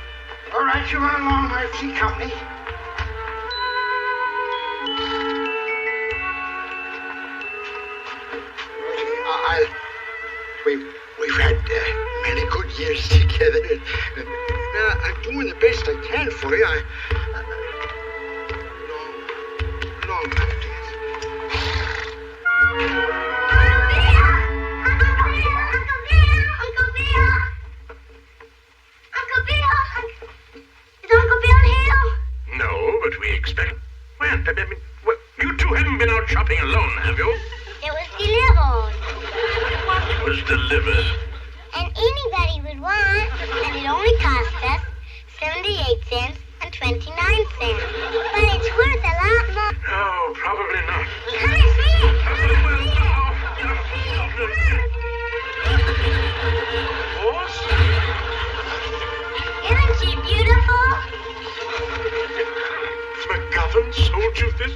All right, you run along. I see company. We've had many good years together. I'm doing the best I can for you. Long after Is Uncle Bill here? No, but we expect... Well, you two haven't been out shopping alone, have you? It was delivered. It was delivered. And anybody would want, and it only cost us 78 cents and 29 cents. But it's worth a lot more. Oh, probably not. Come and see it. Come and see it. Horse? Isn't she beautiful? McGovern sold you this?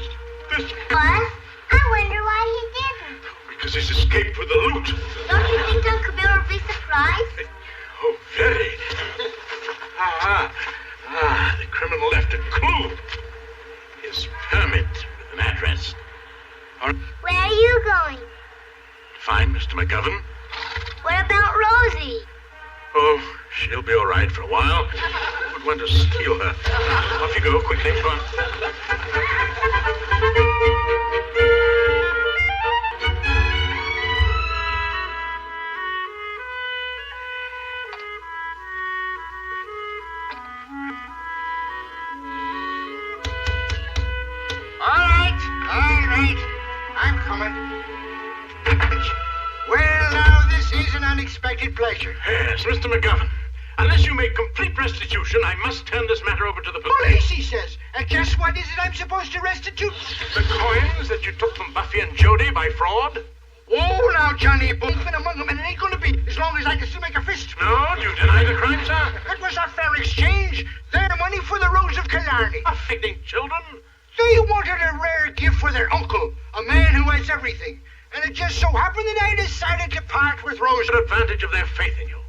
What? I wonder why he didn't. Because he's escaped with the loot. Don't you think Uncle Bill will be surprised? Oh, very. The criminal left a clue. His permit. Fine, Mr. McGovern. What about Rosie? Oh, she'll be all right for a while. Would want to steal her. Now, off you go, quickly. Come on. All right. I'm coming. Well, now, this is an unexpected pleasure. Yes, Mr. McGovern. Unless you make complete restitution, I must turn this matter over to the police. Police, he says. And guess what is it I'm supposed to restitute? The coins that you took from Buffy and Jody by fraud? Oh, now, Johnny, it's been among them, and it ain't going to be as long as I can still make a fist. No, do you deny the crime, sir? It was a fair exchange. Their money for the Rose of Killarney. Affecting children? They wanted a rare gift for their uncle, a man who has everything. And it just so happened that I decided to part with Rose. What advantage of their faith in you?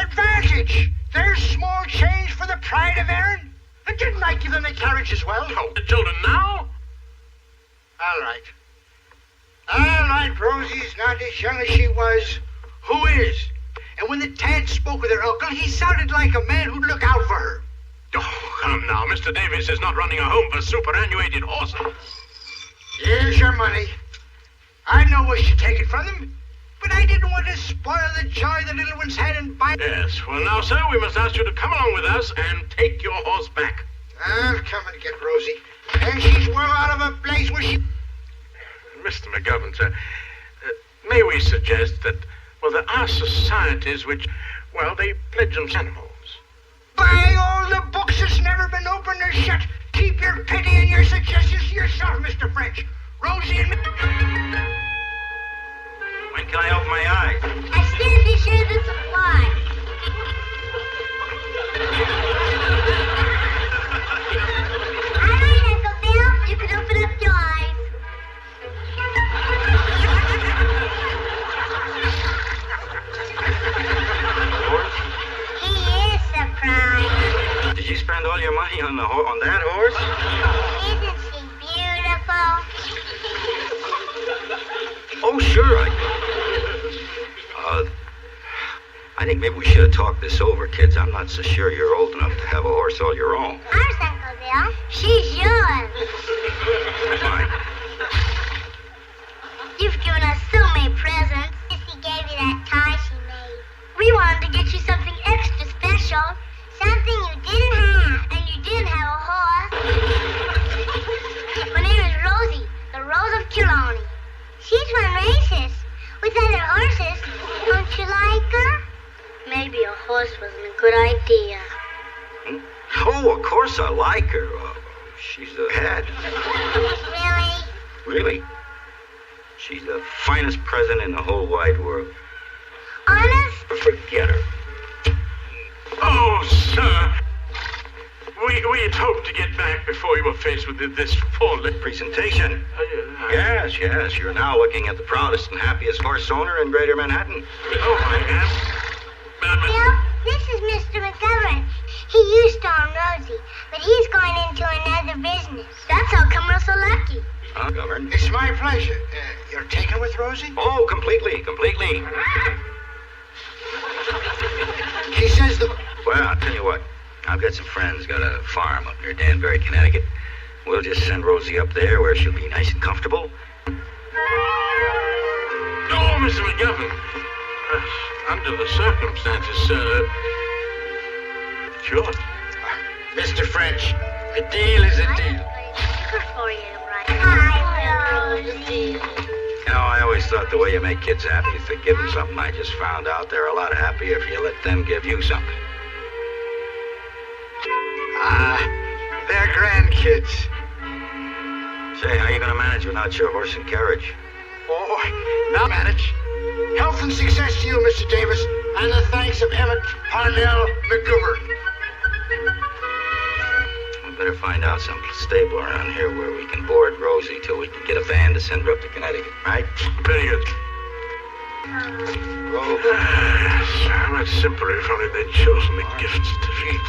Advantage? There's small change for the pride of Erin. And didn't I give them a carriage as well? Oh, the children now? All right, Rosie's not as young as she was. Who is? And when the Tad spoke of their uncle, he sounded like a man who'd look out for her. Oh, come now. Mr. Davis is not running a home for superannuated horses. Here's your money. I know we should take it from them, but I didn't want to spoil the joy the little ones had in buying. Yes, well now, sir, we must ask you to come along with us and take your horse back. I'll come and get Rosie. And she's well out of a place where she... Mr. McGovern, sir, may we suggest that, well, there are societies which, well, they pledge them animals. By all the books that's never been opened or shut, keep your pity and your suggestions to yourself, Mr. French. Rosie and me... When can I open my eyes? As soon as you share the supply. All right, Uncle Bill, you can open up your eyes. He is surprised. Did you spend all your money on that horse? Isn't she beautiful? Oh, sure. I think maybe we should have talked this over, kids. I'm not so sure you're old enough to have a horse all your own. Ours, Uncle Bill. She's yours. Mine. You've given us so many presents. Sissy gave you that tie she made. We wanted to get you something extra special. Something you didn't have. And you didn't have a horse. My name is Rosie, the Rose of Killarney. She's run races with other horses. Don't you like her? Maybe a horse wasn't a good idea. Oh, of course I like her. She's a head. Really? Really? She's the finest present in the whole wide world. Honest? Forget her. Oh, sir. We had hoped to get back before you were faced with this full presentation. Yes. You're now looking at the proudest and happiest horse owner in Greater Manhattan. Oh, I am. Bill, this is Mr. McGovern. He used to own Rosie, but he's going into another business. That's how come we're so lucky. Govern. It's my pleasure. You're taken with Rosie? Oh, completely. She says the... Well, I'll tell you what. I've got some friends, got a farm up near Danbury, Connecticut. We'll just send Rosie up there where she'll be nice and comfortable. Oh, Mr. McGovern. Under the circumstances, sir. Sure. Mr. French, a deal is a deal. Good for you, right? Hi, Rosie. You know, I always thought the way you make kids happy is to give them something. I just found out they're a lot happier if you let them give you something. They're grandkids. Say, how are you going to manage without your horse and carriage? Oh, now manage. Health and success to you, Mr. Davis, and the thanks of Emmett Parnell McGovern. We better find out some stable around here where we can board Rosie till we can get a van to send her up to Connecticut, right? Very good. Roll. How much simpler if only they'd chosen the gifts to feed.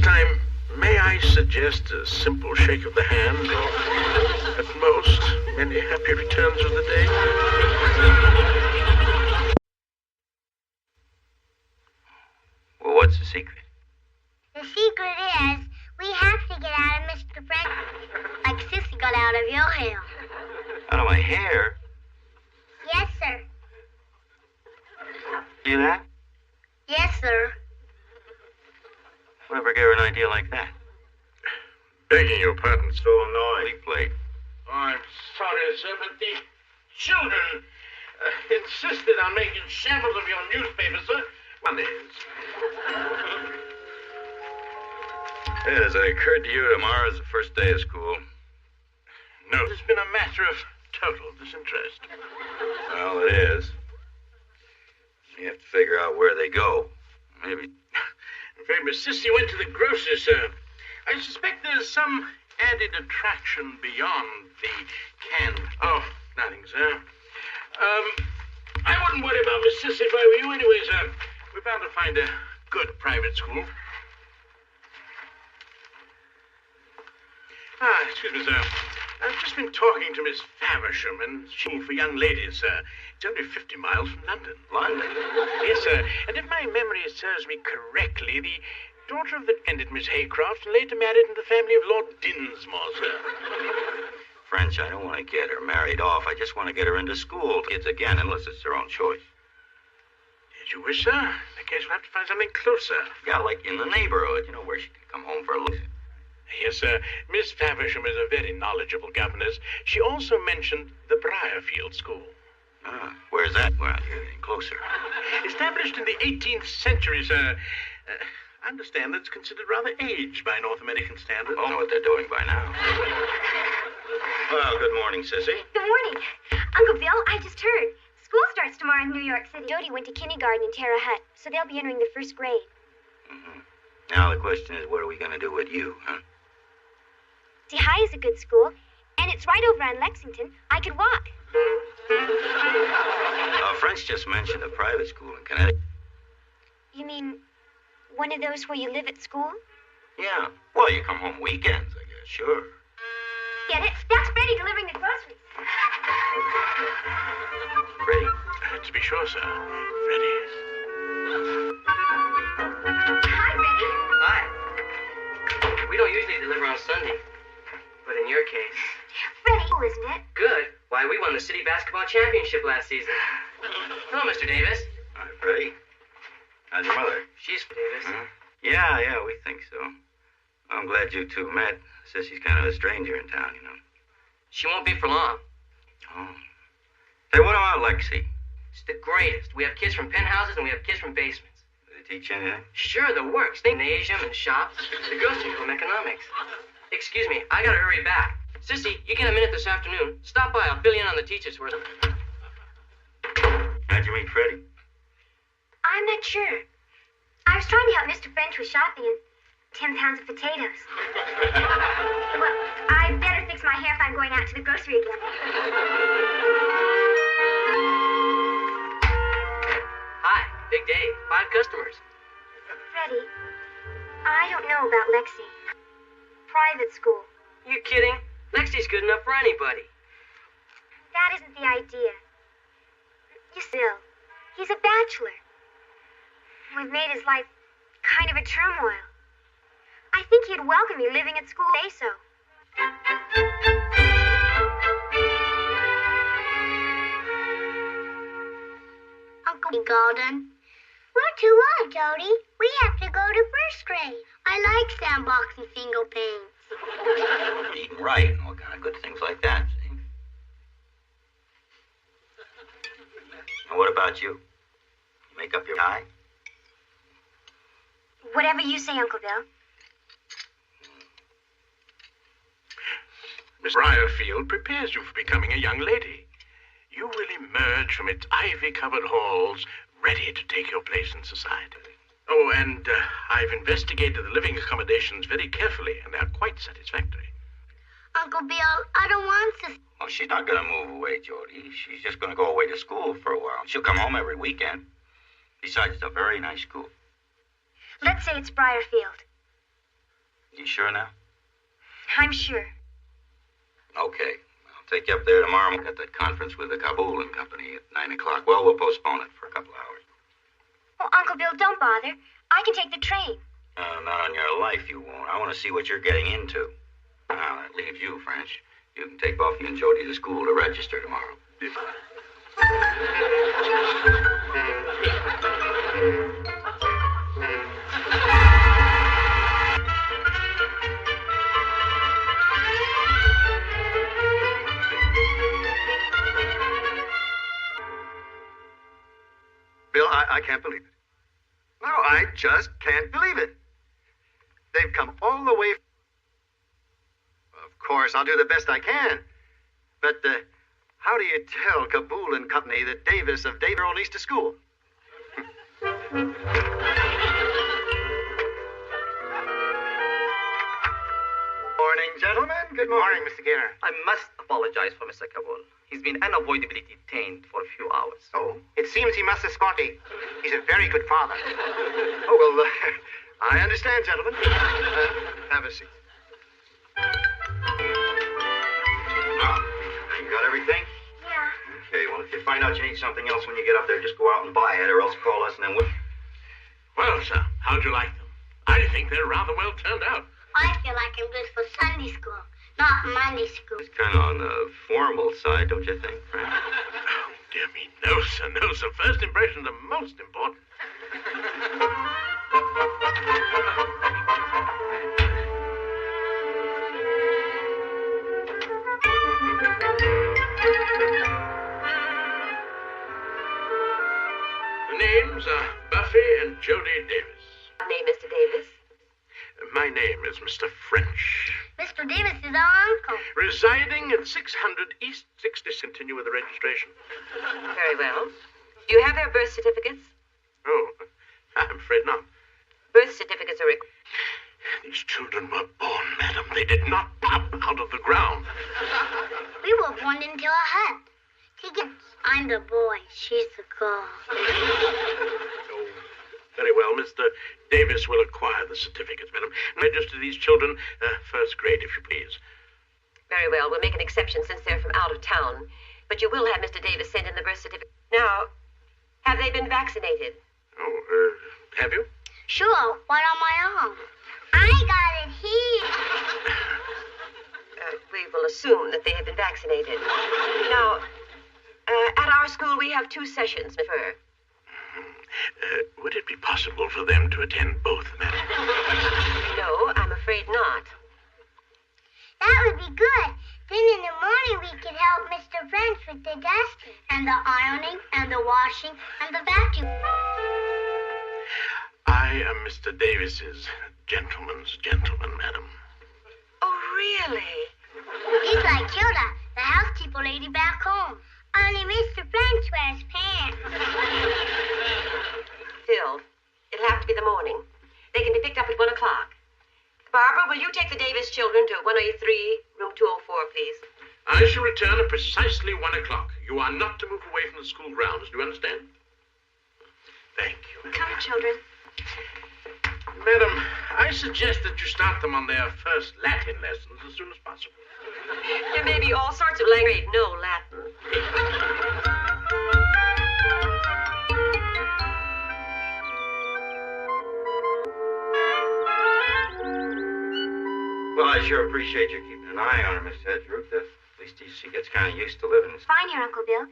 time, may I suggest a simple shake of the hand, or at most, many happy returns of the day? Well, what's the secret? The secret is we have to get out of Mr. French like Sissy got out of your hair. Out of my hair? Yes, sir. See that? Yes, sir. Whoever gave her an idea like that? Begging your pardon, so annoyed. Leaf plate. Oh, I'm sorry, sir, but the children insisted on making samples of your newspaper, sir. One is. Has it occurred to you tomorrow's the first day of school? No, it's been a matter of total disinterest. Well, it is. You have to figure out where they go. Maybe. In fact, Miss Sissy went to the grocer's, sir. I suspect there's some added attraction beyond the can. Oh, nothing, sir. I wouldn't worry about Miss Sissy if I were you anyway, sir. We're bound to find a good private school. Excuse me, sir. I've just been talking to Miss Faversham, and she's for young ladies, sir. It's only 50 miles from London. London? Yes, sir. And if my memory serves me correctly, the daughter of the ended Miss Haycroft and later married into the family of Lord Dinsmore, sir. French, I don't want to get her married off. I just want to get her into school. Kids again, unless it's their own choice. As you wish, sir. In that case, we'll have to find something closer. Yeah, like in the neighborhood, you know, where she can come home for a look. Yes, sir. Miss Faversham is a very knowledgeable governess. She also mentioned the Briarfield School. Ah, where's that? Well, you're getting closer. Established in the 18th century, sir. I understand that's considered rather aged by North American standards. I don't know what they're doing by now. Well, good morning, Sissy. Good morning. Uncle Bill, I just heard. School starts tomorrow in New York City. Jody went to kindergarten in Terre Haute, so they'll be entering the first grade. Mm-hmm. Now the question is, what are we going to do with you, huh? See, High is a good school, and it's right over on Lexington. I could walk. French just mentioned a private school in Connecticut. You mean one of those where you live at school? Yeah. Well, you come home weekends, I guess. Sure. Get it? That's Freddie delivering the groceries. Freddie? To be sure, sir. Freddie. Hi, Freddie. Hi. We don't usually deliver on Sunday, but in your case... Freddie, cool, isn't it? Good. Why, we won the city basketball championship last season. Hello, Mr. Davis. Hi, Freddie. How's your mother? She's Davis. Huh? Yeah, we think so. I'm glad you two met. Sissy's kind of a stranger in town, you know. She won't be for long. Oh. Say, what about Lexi? It's the greatest. We have kids from penthouses and we have kids from basements. Do they teach anything? Sure, the works. They gymnasium and shops. The girls take home economics. Excuse me, I gotta hurry back. Sissy, you get a minute this afternoon. Stop by, I'll fill you in on the teachers. How'd you meet Freddie? I'm not sure. I was trying to help Mr. French with shopping and 10 pounds of potatoes. Well, I better fix my hair if I'm going out to the grocery again. Hi, big day. 5 customers. Freddie, I don't know about Lexi. Private school. You kidding? Lexi's good enough for anybody. That isn't the idea. You still, he's a bachelor. We've made his life kind of a turmoil. I think he'd welcome me living at school so. Uncle Golden, we're too old, Jody. We have to go to first grade. I like sandbox and single panes. Eating right and all kind of good things like that, see? And what about you? You make up your mind? Whatever you say, Uncle Bill. Miss Briarfield prepares you for becoming a young lady. You will emerge from its ivy-covered halls ready to take your place in society. Oh, and I've investigated the living accommodations very carefully, and they're quite satisfactory. Uncle Bill, I don't want to. Oh, she's not going to move away, Jody. She's just going to go away to school for a while. She'll come home every weekend. Besides, it's a very nice school. Let's say it's Briarfield. sure now? I'm sure. Okay. I'll take you up there tomorrow. We'll get that conference with the Kabul and Company at 9 o'clock. Well, we'll postpone it for a couple of hours. Oh, Uncle Bill, don't bother. I can take the train. Not on your life, you won't. I want to see what you're getting into. Now, that leaves you, French. You can take Buffy and Jody to school to register tomorrow. Bill, I can't believe it. No, I just can't believe it. They've come all the way. Of course, I'll do the best I can. But how do you tell Kabul and Company that Davis of Davis are released to school? Morning, gentlemen. Good morning, Mr. Gaynor. I must apologize for Mr. Kabul. He's been unavoidably detained for a few hours. Oh, it seems he must have Scotty. He's a very good father. Oh, well, I understand, gentlemen. Have a seat. You got everything? Yeah. Okay, well, if you find out you need something else when you get up there, just go out and buy it, or else call us and then we'll... Well, sir, how'd you like them? I think they're rather well turned out. I feel like I'm good for Sunday school, not Monday school. It's kind of on the formal side, don't you think, Frank? Oh, dear me, no, sir, no, sir. First impressions are most important. The names are Buffy and Jody Davis. Name, Mr. Davis? My name is Mr. French. Mr. Davis is our uncle. Residing at 600 East 60. Continue with the registration. Very well. Do you have their birth certificates? Oh, I'm afraid not. Birth certificates are required. These children were born, madam. They did not pop out of the ground. We were born into a hut. I'm the boy. She's the girl. Oh, very well. Mr. Davis will acquire the certificates, madam. Register these children first grade, if you please. Very well. We'll make an exception since they're from out of town. But you will have Mr. Davis send in the birth certificate. Now, have they been vaccinated? Oh, have you? Sure, one on my arm. I got it here. We will assume that they have been vaccinated. Now, at our school, we have 2 sessions, Miss Fur. Would it be possible for them to attend both, madam? No, I'm afraid not. That would be good. Then in the morning we could help Mr. French with the dusting and the ironing and the washing and the vacuum. I am Mr. Davis's gentleman's gentleman, madam. Oh, really? He's like Hilda, the housekeeper lady back home. Only Mr. French wears pants. Phil, it'll have to be the morning. They can be picked up at 1 o'clock. Barbara, will you take the Davis children to 103, room 204, please? I shall return at precisely 1 o'clock. You are not to move away from the school grounds. Do you understand? Thank you. Come, children. Madam, I suggest that you start them on their first Latin lessons as soon as possible. There may be all sorts of language. No Latin. Well, I sure appreciate you keeping an eye on her, Miss Hedgeroot. At least she gets kind of used to living. Fine here, Uncle Bill.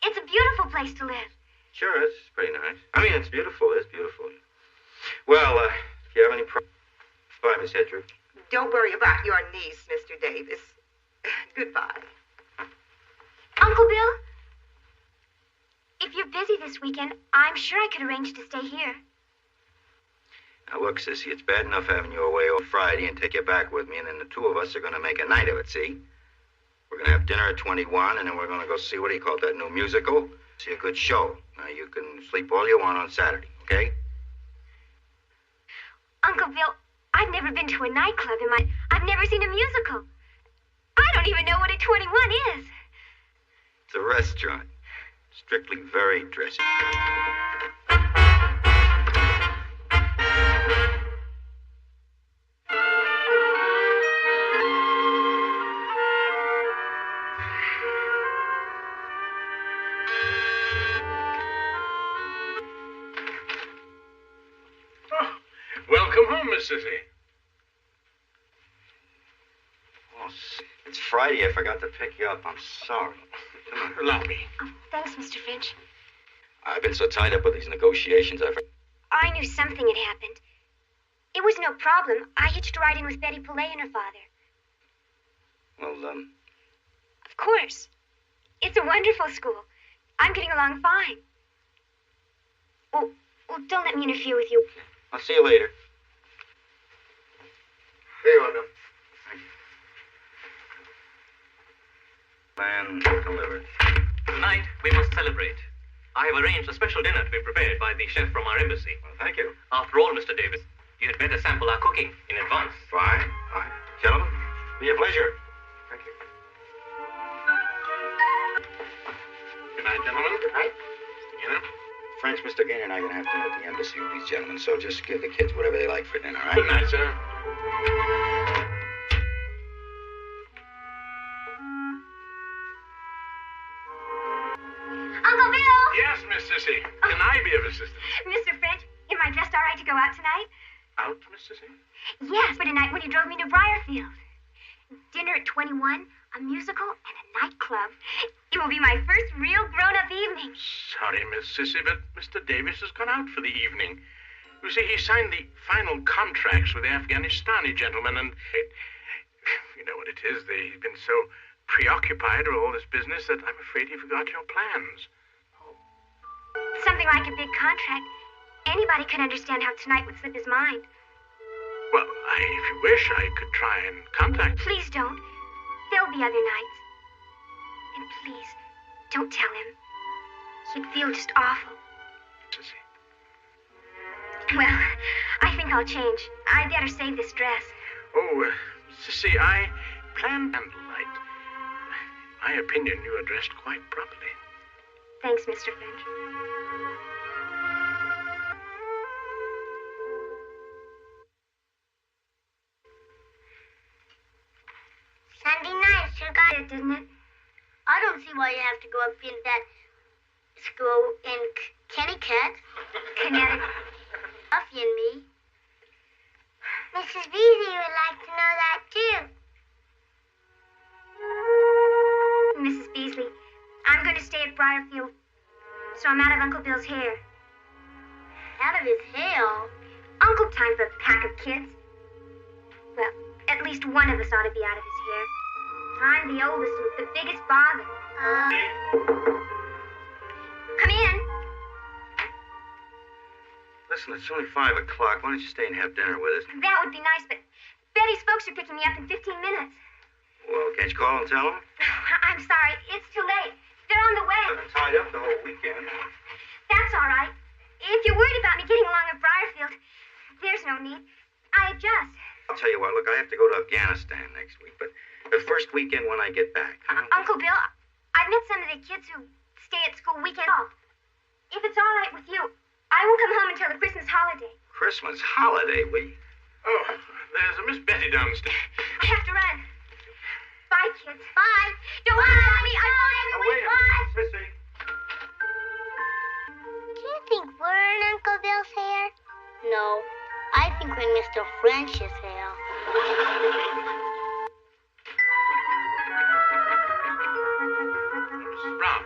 It's a beautiful place to live. Sure, it's pretty nice. I mean, it's beautiful. It's beautiful. Well, if you have any problems, bye, Miss Hedgeroot. Don't worry about your niece, Mr. Davis. Goodbye. Uncle Bill, if you're busy this weekend, I'm sure I could arrange to stay here. Now, look, Sissy, it's bad enough having you away on Friday and take you back with me, and then the 2 of us are going to make a night of it, see? We're going to have dinner at 21, and then we're going to go see what do you call that new musical? See a good show. Now, you can sleep all you want on Saturday, okay? Uncle Bill, I've never been to a nightclub in my... I've never seen a musical. I don't even know what a 21 is. It's a restaurant. Strictly very dressy. Sissy. Oh, it's Friday. I forgot to pick you up. I'm sorry. Come on. Allow me. Oh, thanks, Mr. Finch. I've been so tied up with these negotiations, I knew something had happened. It was no problem. I hitched a ride in with Betty Pillay and her father. Well, Of course. It's a wonderful school. I'm getting along fine. Well, don't let me interfere with you. I'll see you later. Here you are, Bill. Man delivered. Tonight, we must celebrate. I have arranged a special dinner to be prepared by the chef from our embassy. Well, thank you. After all, Mr. Davis, you had better sample our cooking in advance. Fine. Gentlemen, be a pleasure. Thank you. Good night, gentlemen. Good night. French, Mr. Gaynor and I are going to have dinner at the embassy with these gentlemen, so just give the kids whatever they like for dinner, all right? Good night, sir. Uncle Bill! Yes, Miss Sissy. Can I be of assistance? Mr. Finch, am I dressed all right to go out tonight? Out, Miss Sissy? Yes, for tonight when you drove me to Briarfield. Dinner at 21, a musical, and a nightclub. It will be my first real grown-up evening. Sorry, Miss Sissy, but Mr. Davis has gone out for the evening. You see, he signed the final contracts with the Afghanistani gentlemen, and you know what it is. They've been so preoccupied with all this business that I'm afraid he forgot your plans. Something like a big contract. Anybody could understand how tonight would slip his mind. Well, if you wish, I could try and contact... Please don't. There'll be other nights. And please, don't tell him. He'd feel just awful. Sissy. Well, I think I'll change. I'd better save this dress. Oh, Sissy, I planned candlelight. In my opinion, you are dressed quite properly. Thanks, Mr. Finch. Sunday night sure got It didn't it? I don't see why you have to go up in that school in Kennicott. Connecticut. Buffy and me. Mrs. Beasley would like to know that too. Mrs. Beasley, I'm going to stay at Briarfield, so I'm out of Uncle Bill's hair. Out of his hair? Uncle time for a pack of kids. Well, at least one of us ought to be out of his hair. I'm the oldest and the biggest bother. Come in. Listen, it's only 5 o'clock. Why don't you stay and have dinner with us? That would be nice, but Betty's folks are picking me up in 15 minutes. Well, can't you call and tell them? I'm sorry. It's too late. They're on the way. I've been tied up the whole weekend. That's all right. If you're worried about me getting along at Briarfield, there's no need. I adjust. I'll tell you what, look, I have to go to Afghanistan next week, but the first weekend when I get back. Uncle Bill, I've met some of the kids who stay at school weekend off. If it's all right with you, I won't come home until the Christmas holiday. Christmas holiday week? Oh, there's a Miss Betty downstairs. I have to run. Bye, kids. Bye. Don't worry about me. I'm fine. Oh, wait a minute, Sissy. Do you think we're in Uncle Bill's hair? No, I think we're in Mr. French's hair. Mrs. Brown,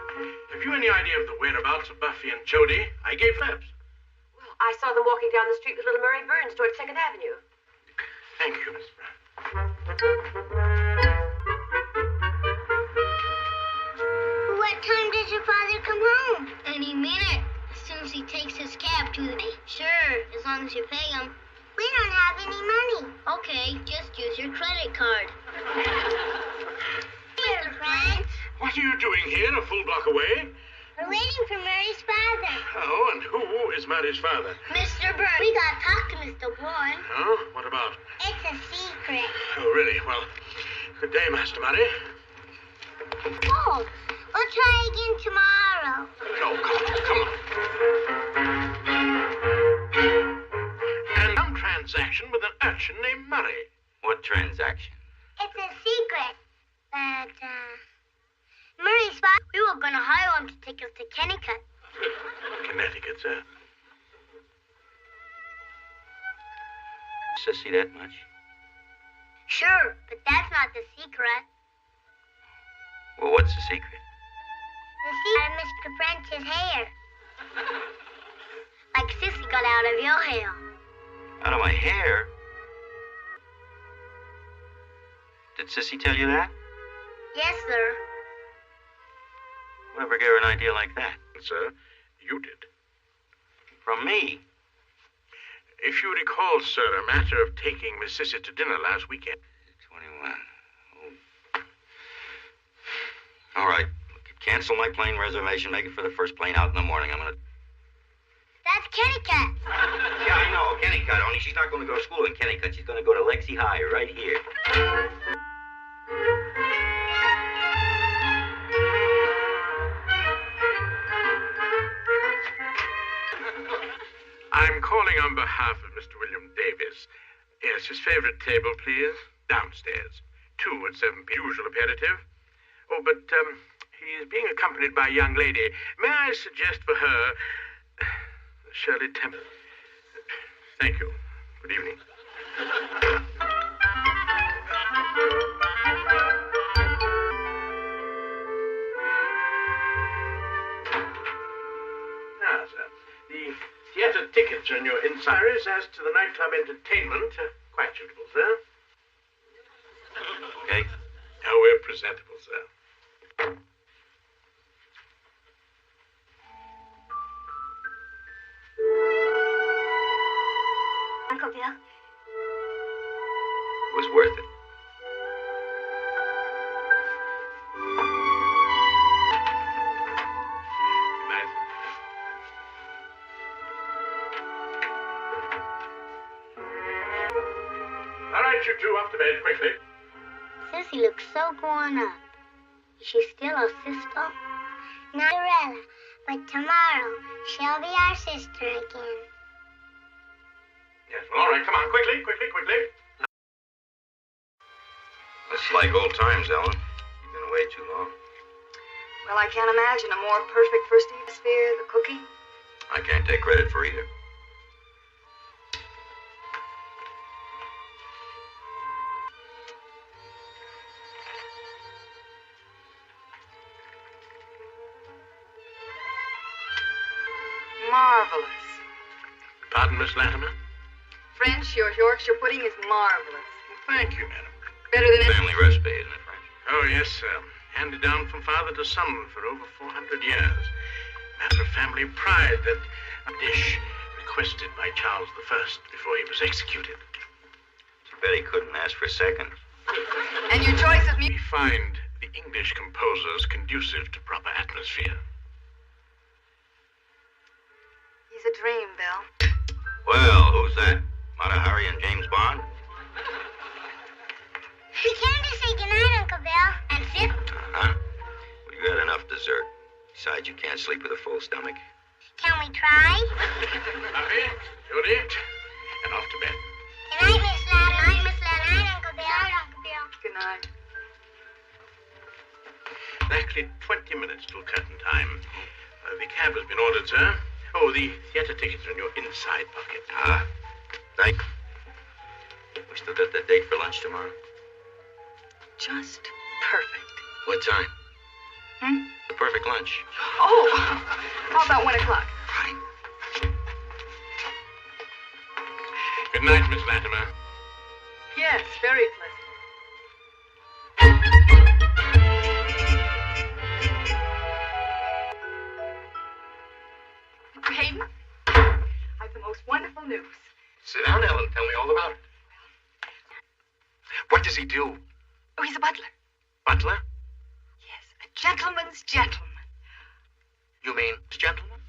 have you any idea of the whereabouts of Buffy and Jody? I gave labs. Well, I saw them walking down the street with little Murray Burns toward 2nd Avenue. Thank you, Miss Brown. What time does your father come home? Any minute. As soon as he takes his cab to the... Sure, as long as you pay him. We don't have any money. Okay, just use your credit card. Here, Frank. What are you doing here, a full block away? We're waiting for Mary's father. Oh, and who is Mary's father? Mr. Burns. We gotta talk to Mr. Burns. Oh, what about? It's a secret. Oh, really? Well, good day, Master Murray. Oh, we'll try again tomorrow. Oh, come on. And some transaction with an urchin named Murray. What transaction? It's a secret. But, Murray's father, we were gonna hire him to take us to Kennicott. Connecticut, sir. Sissy that much? Sure, but that's not the secret. Well, what's the secret? The secret of Mr. French's hair. Like Sissy got out of your hair. Out of my hair? Did Sissy tell you that? Yes, sir. Whoever gave her an idea like that? Sir, you did. From me? If you recall, sir, a matter of taking Miss Sissy to dinner last weekend. 21. Oh. All right. Cancel my plane reservation. Make it for the first plane out in the morning. I'm gonna... That's Kennicott. Yeah, I know. Kennicott. Only she's not going to go to school in Kennicott. She's going to go to Lexi High right here. I'm calling on behalf of Mr. William Davis. Yes, his favorite table, please. Downstairs. 2 at 7 p. Usual aperitif. Oh, but, he's being accompanied by a young lady. May I suggest for her... Shirley Temple. Thank you. Good evening. Now, sir, the theatre tickets on your inquiries as to the nightclub entertainment are quite suitable, sir. Okay. Oh, we're presentable, sir. Uncle Bill. It was worth it. Good night. All right, you two, up to bed quickly. Sissy looks so grown up. Is she still our sister? Not Cinderella, but tomorrow she'll be our sister again. Yes, well, all right, come on, quickly. It's like old times, Ellen. You've been away too long. Well, I can't imagine a more perfect first atmosphere, the cooking. I can't take credit for either. Marvelous. Pardon, Miss Latimer? French, your Yorkshire pudding is marvelous. Thank you, madam. Better than Family recipe, isn't it, Frank? Oh, yes, sir. Handed down from father to son for over 400 years. Matter of family pride, that dish requested by Charles I before he was executed. Too bad he couldn't ask for a second. And your choice of We find the English composers conducive to proper atmosphere. He's a dream, Bill. Well, who's that? Mata Hari and James Bond? We came to say goodnight, Uncle Bill. And sit. Uh-huh. Well, you got enough dessert. Besides, you can't sleep with a full stomach. Can we try? Happy, Judy, and off to bed. Good night, Miss Lad. Good night, Miss Lad. Good night, Uncle Bill. Good night, Uncle Bill. Good night. Exactly 20 minutes till curtain time. The cab has been ordered, sir. Oh, the theater tickets are in your inside pocket. Ah, thank you. We still got that date for lunch tomorrow. Just perfect. What time? Hmm? The perfect lunch. Oh, how about 1 o'clock? Fine. Good night, Miss Latimer. Yes, very pleasant. Mr. Hayden, I've the most wonderful news. Sit down, Ellen. Tell me all about it. What does he do? Oh, he's a butler. Butler? Yes, a gentleman's gentleman. You mean gentleman?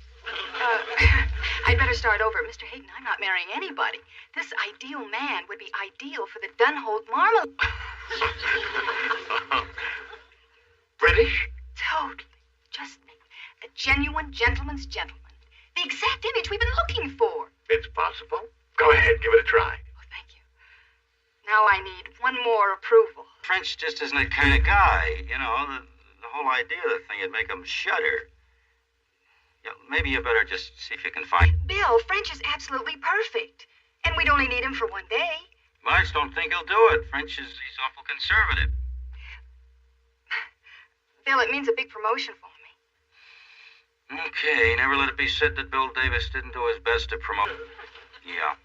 I'd better start over. Mr. Hayden, I'm not marrying anybody. This ideal man would be ideal for the Dunholt marmalade. British? Totally. Just me. A genuine gentleman's gentleman. The exact image we've been looking for. It's possible. Go ahead, give it a try. Oh, thank you. Now I need one more approval. French just isn't that kind of guy. You know, the whole idea of the thing would make him shudder. Yeah, maybe you better just see if you can find... Bill, French is absolutely perfect. And we'd only need him for one day. I just don't think he'll do it. He's awful conservative. Bill, it means a big promotion for me. Okay, never let it be said that Bill Davis didn't do his best to promote. Yeah.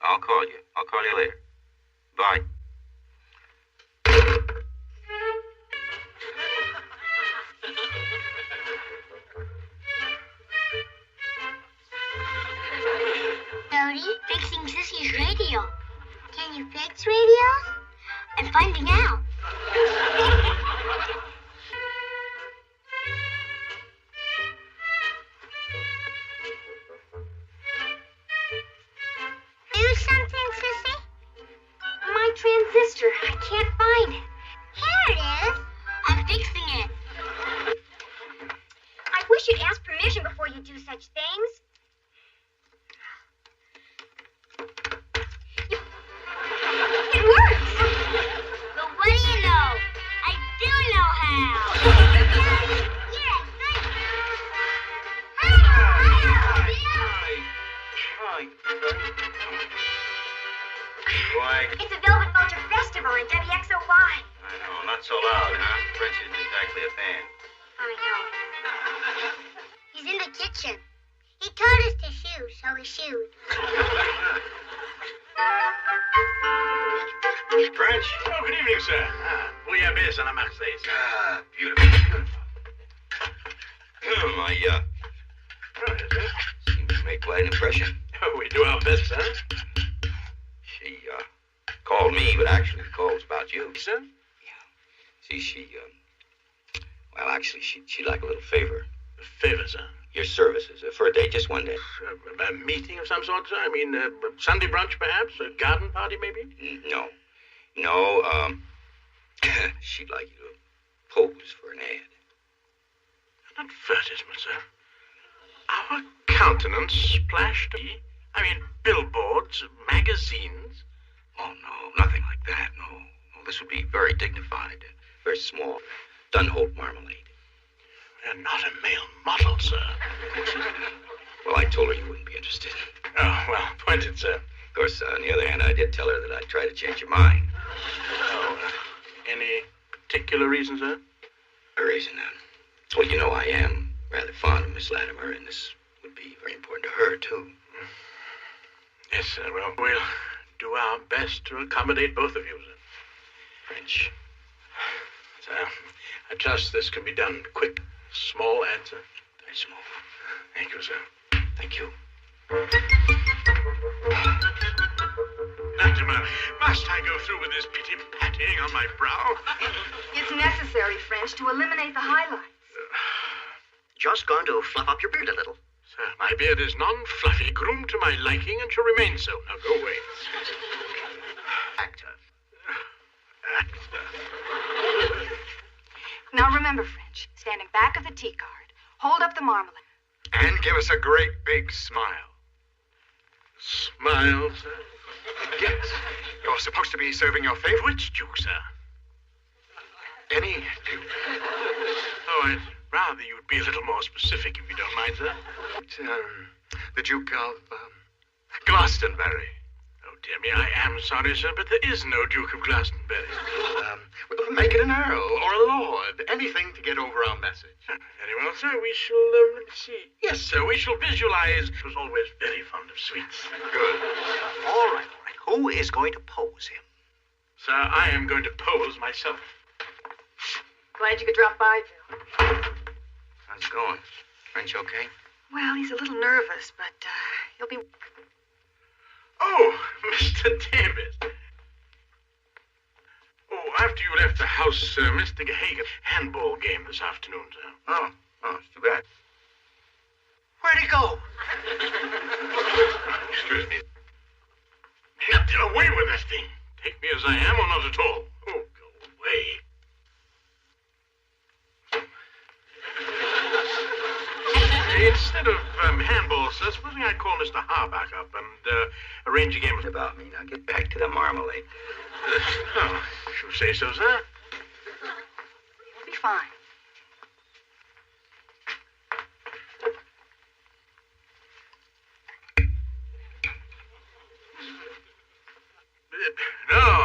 I'll call you. I'll call you later. Bye. Jody, fixing Sissy's radio. Can you fix radios? I'm finding out. Do something, Sissy? My transistor. I can't find it. Here it is. I'm fixing it. I wish you'd ask permission before you do such things. It works! But what do you know? I do know how. Yeah, good. Why? It's a Velvet Vulture Festival on WXOY. I know, not so loud, huh? French isn't exactly a fan. I know. He's in the kitchen. He told us to shoot, so we shoot. French? Oh, good evening, sir. Bouillabaisse à la Marseillaise. Beautiful, beautiful. My, Oh, yes, sir. seems to make quite an impression. Oh, we do our best, sir. She, called me, but actually the call was about you. Sir? See, well, actually, she'd like a little favor. A favor, sir. Your services, for a day, just one day. A meeting of some sort, sir? I mean, Sunday brunch, perhaps? A garden party, maybe? No, she'd like you to pose for an ad. An advertisement, sir? Our countenance splashed? I mean, billboards, magazines? Oh, no, nothing like that, no. This would be very dignified, very small. Dunholt marmalade. We're not a male model, sir. Well, I told her you wouldn't be interested. Oh, well, pointed, sir. Of course, on the other hand, I did tell her that I'd try to change your mind. Oh, any particular reason, sir? A reason, well, you know I am rather fond of Miss Latimer, and this would be very important to her, too. Yes, sir. Well, we'll do our best to accommodate both of you, sir. French. Sir, I trust this can be done quick. Small answer. Very small. Thank you, sir. Thank you. Latimer, must I go through with this pity-pattying on my brow? It's necessary, French, to eliminate the highlights. Just going to fluff up your beard a little. Sir, my beard is non-fluffy, groomed to my liking, and shall remain so. Now go away. Actor. Now remember, French, standing back of the tea card, hold up the marmalade. And give us a great big smile. Smile, sir? Yes. You're supposed to be serving your favorite. Which Duke, sir? Any Duke. Oh, I'd rather you'd be a little more specific, if you don't mind, sir. The Duke of Glastonbury. Oh, dear me, I am sorry, sir, but there is no Duke of Glastonbury. Make it an earl or a lord. Anything to get over our message. Very well, sir. We shall, let me see. Yes, sir, we shall visualize. I was always very fond of sweets. Good. All right. Who is going to pose him? Sir, I am going to pose myself. Glad you could drop by, Bill. How's it going? French okay? Well, he's a little nervous, but he'll be... Oh, Mr. Davis. Oh, after you left the house, Mr. Hagen, handball game this afternoon, sir. Oh, it's too bad. Where'd he go? Excuse me. Get away with that thing. Take me as I am or not at all. Oh, go away. Instead of handball, sir, supposing I call Mr. Harbach up and arrange a game About me. Now get back to the marmalade. Oh, if you say so, sir. He'll be fine.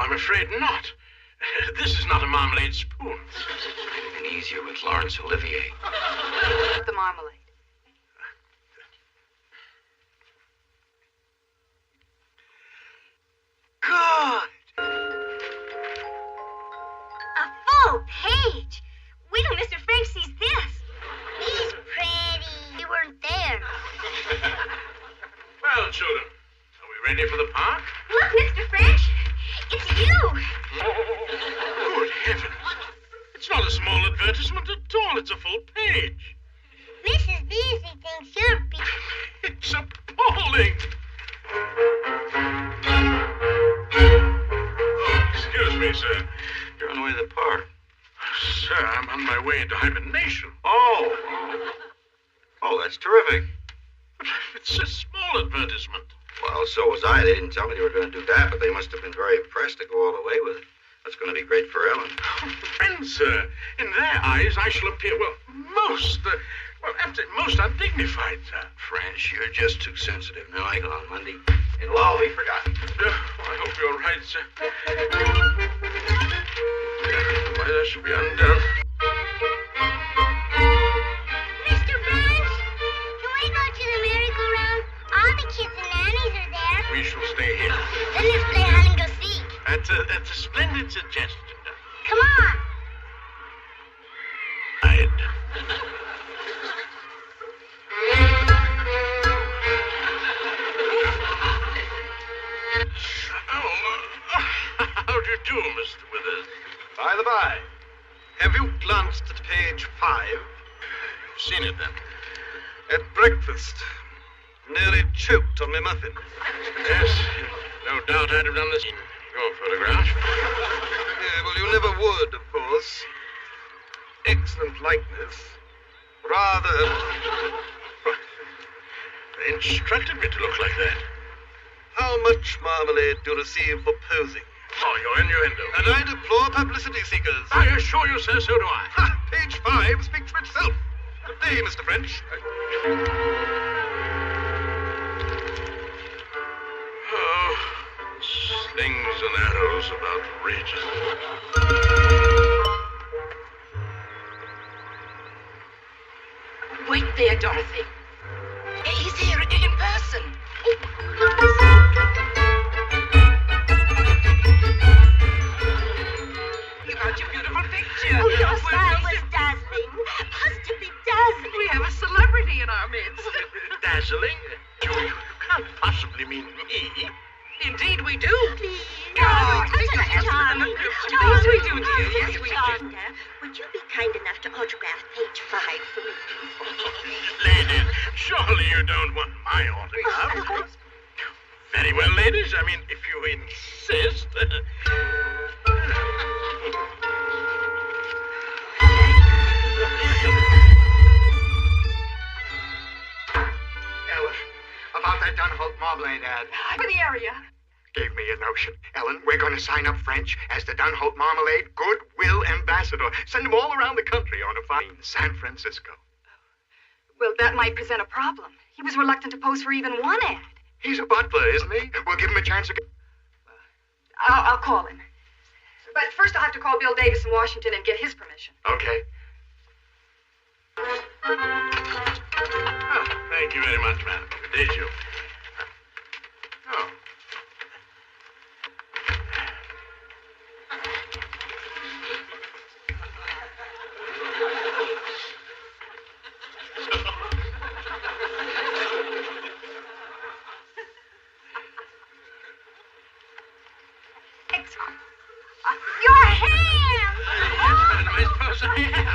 I'm afraid not. This is not a marmalade spoon. Might have been easier with Laurence Olivier. The marmalade. Good. A full page. Wait till Mr. French sees this. He's pretty. You weren't there. Well, children, are we ready for the park? Look, Mr. French. It's you. Good heavens. It's not a small advertisement at all. It's a full page. Mrs. Beasley thinks you're It's appalling. Oh, excuse me, sir. You're on the way to the park. Sir, I'm on my way into hibernation. Oh, that's terrific. It's a small advertisement. Well, so was I. They didn't tell me they were going to do that, but they must have been very impressed to go all the way with it. That's going to be great for Ellen. Friends, sir, in their eyes, I shall appear, most undignified, sir. French, you're just too sensitive. Now I go on Monday. It'll all be forgotten. I hope you're right, sir. Why, that should be undone. Mr. French, can we go to the merry-go-round? All the kids and nannies are there. We shall stay here. Then let's play hide and go seek. That's a splendid suggestion. Come on. Hide. How do you do, Mr. Withers? By the by, have you glanced at page 5? You've seen it, then? At breakfast, nearly choked on my muffin. Yes, no doubt I'd have done this in your photograph. Well, you never would, of course. Excellent likeness. Rather... They instructed me to look like that. How much marmalade do you receive for posing? Oh, your innuendo. And I deplore publicity seekers. I assure you, sir, so do I. Ha! Page 5 speaks for itself. Good day, Mr. French. Oh, slings and arrows of outrageous. Wait there, Dorothy. He's here in person. You got your beautiful picture. Oh, your style was dazzling. Positively dazzling. We have a celebrity in our midst. Dazzling? You can't possibly mean me. Indeed, we do. Please. Oh, Charming. Yes, we do, dear. Yes, we do. Gardner, would you be kind enough to autograph page 5 for me? Ladies, surely you don't want my autograph. Of course. Very well, ladies. I mean, if you insist. Ellen, about that Dunholt marmalade ad. For the area. Gave me a notion. Ellen, we're going to sign up French as the Dunholt Marmalade Goodwill Ambassador. Send him all around the country on a fine San Francisco. Well, that might present a problem. He was reluctant to pose for even one ad. He's a butler, isn't he? We'll give him a chance again. I'll call him. But first I'll have to call Bill Davis in Washington and get his permission. Okay. Oh, thank you very much, madam. Good day to you. Oh. Your hand! Madam, I suppose I am.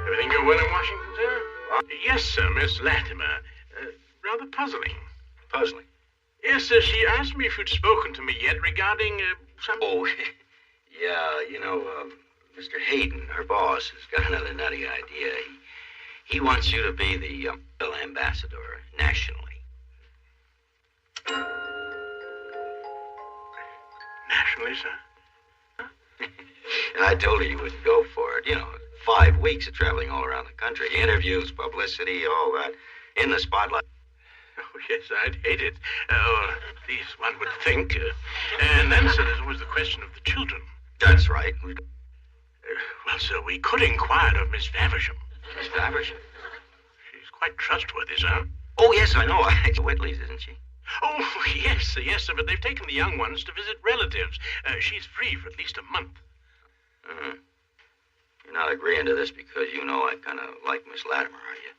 Everything go well in Washington, sir? Yes, sir, Miss Latimer. Rather puzzling. Puzzling? Yes, sir, she asked me if you'd spoken to me yet regarding some... Oh, yeah, Mr. Hayden, her boss, has got another nutty idea. He wants you to be the Bill Ambassador nationally. internationally, sir? I told her you wouldn't go for it. 5 weeks of traveling all around the country. Interviews, publicity, all that. In the spotlight. Oh, yes, I'd hate it. Or at least one would think. And then, sir, there's always the question of the children. That's right. Well, sir, we could inquire of Miss Faversham. Miss Faversham? She's quite trustworthy, sir. Oh, yes, I know. It's Whitley's, isn't she? Oh, yes, sir, but they've taken the young ones to visit relatives. She's free for at least a month. Mm-hmm. You're not agreeing to this because you know I kind of like Miss Latimer, are you?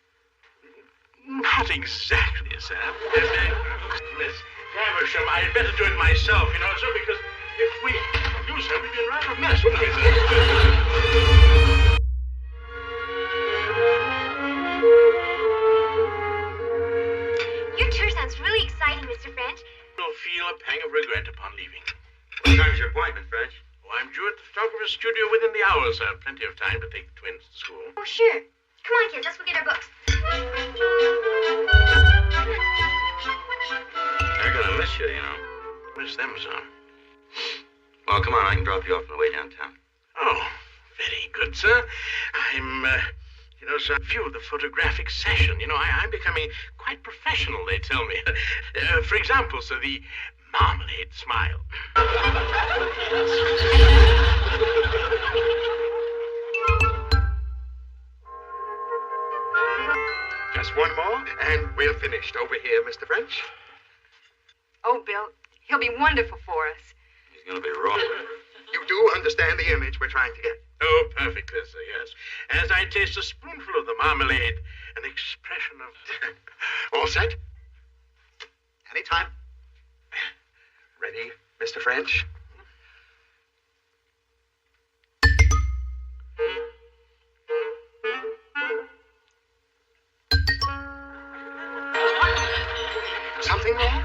Not exactly, sir. Miss Faversham, I'd better do it myself, sir, because if we lose her, we'd be in rather a mess, wouldn't we, sir? Your tour sounds really exciting, Mr. French. You'll feel a pang of regret upon leaving. What time's your appointment, French? Oh, I'm due at the photographer's studio within the hour, sir. Plenty of time to take the twins to school. Oh, sure. Come on, kids. Let's go get our books. They're gonna miss you, Miss them, sir. Well, come on. I can drop you off on the way downtown. Oh, very good, sir. I'm, sir, view the photographic session. I'm becoming quite professional, they tell me. For example, sir, the marmalade smile. Just one more, and we're finished. Over here, Mr. French. Oh, Bill, he'll be wonderful for us. He's gonna be wrong. You do understand the image we're trying to get? Oh, perfectly, sir, yes. As I taste a spoonful of the marmalade, an expression of... All set? Anytime. Ready, Mr. French? Something wrong?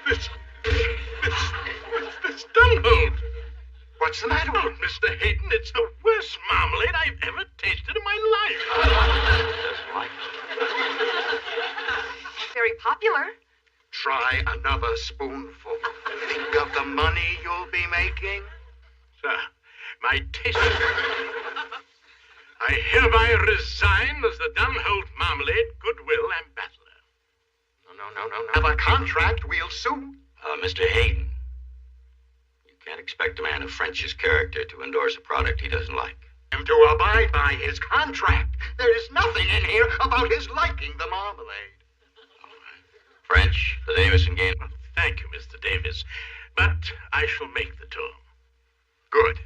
This Dunhold. What's the matter? Oh, Mr. Hayden, it's the worst marmalade I've ever tasted in my life. Doesn't like it. Very popular. Try another spoonful. Think of the money you'll be making. Sir, my taste... I hereby resign as the Dunhold Marmalade Goodwill Ambassador. No. Have a contract we'll sue. Mr. Hayden, you can't expect a man of French's character to endorse a product he doesn't like. Him to abide by his contract. There is nothing in here about his liking the marmalade. French, the Davison game. Well, thank you, Mr. Davis. But I shall make the tour. Good.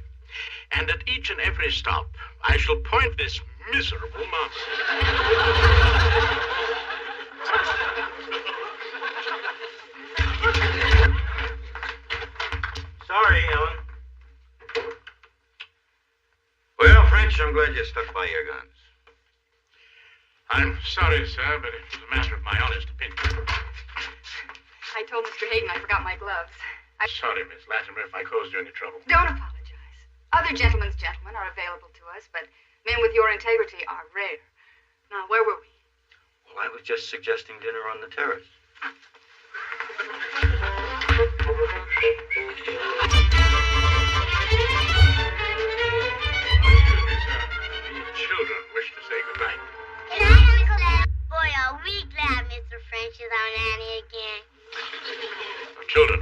And at each and every stop, I shall point this miserable marmalade. Sorry, Ellen. Well, French, I'm glad you stuck by your guns. I'm sorry, sir, but it was a matter of my honest opinion. I told Mr. Hayden I forgot my gloves. Sorry, Miss Latimer, if I caused you any trouble. Don't apologize. Other gentlemen's gentlemen are available to us, but men with your integrity are rare. Now, where were we? Well, I was just suggesting dinner on the terrace. Excuse me, sir. The children wish to say goodnight. Good night, Uncle Ed. Boy, are we glad Mr. French is our nanny again. Now, children,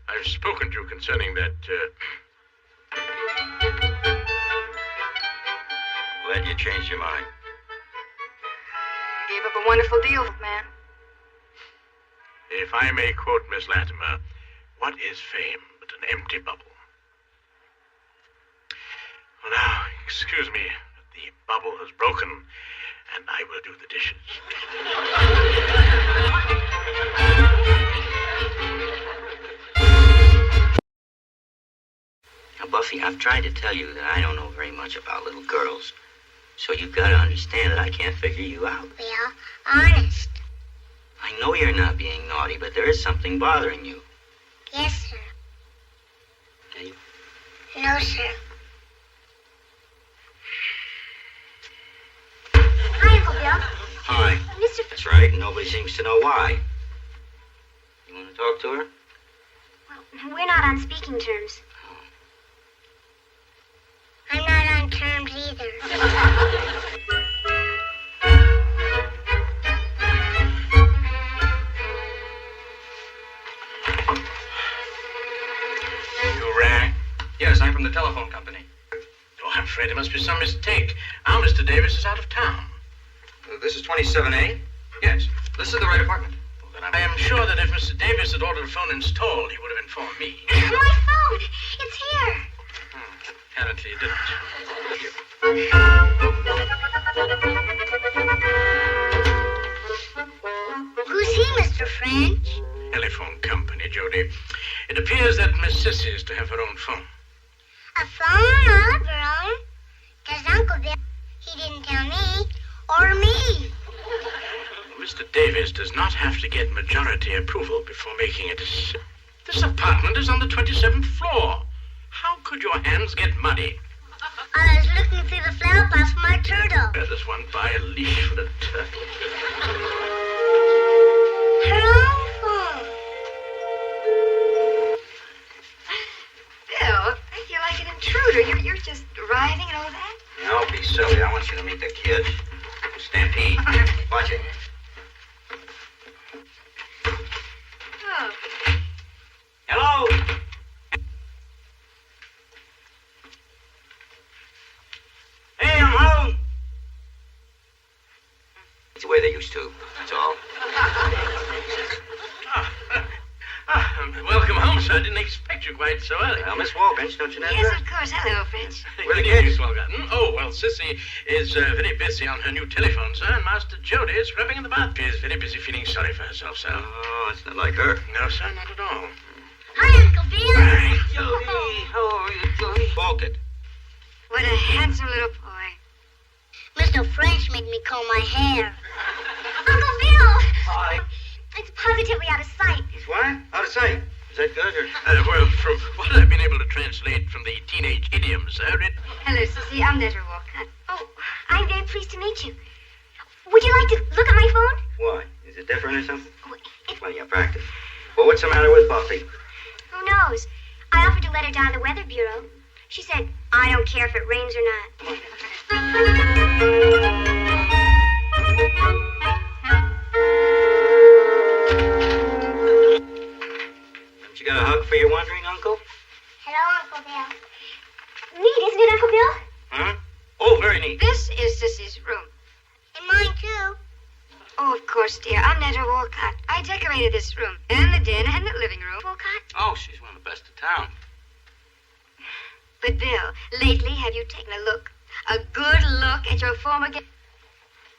I've spoken to you concerning that, Glad you changed your mind. You gave up a wonderful deal, man. If I may quote Miss Latimer, what is fame but an empty bubble? Well, now, excuse me, but the bubble has broken, and I will do the dishes. Now, Buffy, I've tried to tell you that I don't know very much about little girls. So you've got to understand that I can't figure you out. Well, honest. I know you're not being naughty, but there is something bothering you. Yes, sir. And you... No, sir. Hi, Uncle Bill. Hi. Mr. That's right, and nobody seems to know why. You want to talk to her? Well, We're not on speaking terms. I'm not on terms either. You rang? Yes, I'm from the telephone company. Oh, I'm afraid there must be some mistake. Our Mr. Davis is out of town. This is 27A? Yes. This is the right apartment. Well, then I am sure that if Mr. Davis had ordered a phone installed, he would have informed me. My phone! It's here! Apparently he didn't. Who's he, Mr. French? Telephone company, Jody. It appears that Miss Sissy is to have her own phone. A phone all of her own? 'Cause Uncle Bill, he didn't tell me. Or me. Mr. Davis does not have to get majority approval before making a decision. This apartment is on the 27th floor. How could your hands get muddy? I was looking through the flower pots for my turtle. There's one by a leash for the turtle. Her own phone. Bill, I feel like an intruder. You're just driving and all that? Don't be silly. I want you to meet the kids. Stampede. Watch it. Oh. Hello? Hey, I'm home. It's the way they used to. That's all. Welcome home, sir. I didn't expect you quite so early. Well, Miss Walgrench, don't you know Yes, her? of course. Hello, French. Where the Good evening, kids? Miss Walgrench. Oh, well, Sissy is very busy on her new telephone, sir, and Master Jody is scrubbing in the bath. She is very busy feeling sorry for herself, sir. Oh, it's not like her. No, sir, not at all. Hi, Uncle Bill. Hi, Jody, how are you, Jody? Balked. What a handsome little boy. Mr. French made me comb my hair. Uncle Bill! Hi. It's positively out of sight. It's what? Out of sight. Is that good or? Well, from what I've been able to translate from the teenage idioms, sir, it... Hello, Sissy. I'm Netta Walcott. Oh, I'm very pleased to meet you. Would you like to look at my phone? Why? Is it different or something? Oh, Well, you practice. Well, what's the matter with Buffy? Who knows? I offered to let her down the Weather Bureau. She said, I don't care if it rains or not. Haven't you got a hug for your wandering uncle? Hello, Uncle Bill. Neat, isn't it, Uncle Bill? Huh? Oh, very neat. This is Sissy's room. And mine, too. Oh, of course, dear. I'm Netta Walcott. I decorated this room, and the den, and the living room. Walcott? Oh, she's one of the best of town. But, Bill, lately have you taken a good look at your former guest?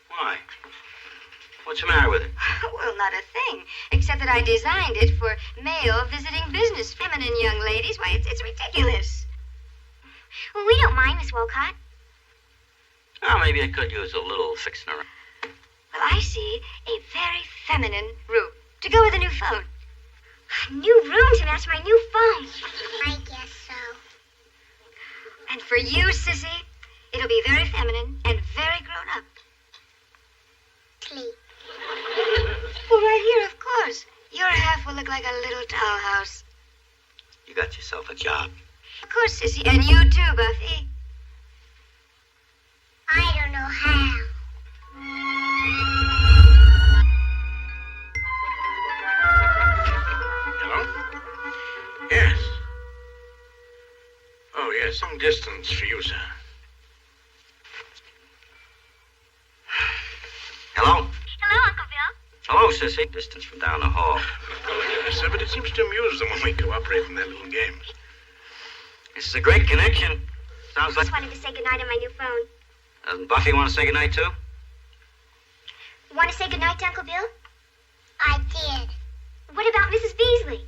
Why? What's the matter with it? Well, not a thing, except that I designed it for male visiting business, feminine young ladies. Why, it's ridiculous. Well, we don't mind, Miss Walcott. Oh, maybe I could use a little fixing around. Well, I see a very feminine room to go with a new phone. New room to match my new phone. I guess so. And for you, Sissy, it'll be very feminine and very grown up. Sleep. Well, right here, of course. Your half will look like a little dollhouse. You got yourself a job. Of course, Sissy, and you too, Buffy. I don't know how. Hello? Yes. Oh, yes, some distance for you, sir. Hello? Hello, Uncle Bill. Hello, Sissy. Distance from down the hall. Yes, sir, but it seems to amuse them when we cooperate in their little games. This is a great connection. Sounds like... Just wanted to say goodnight on my new phone. Doesn't Buffy want to say goodnight, too? Want to say goodnight to Uncle Bill? I did. What about Mrs. Beasley?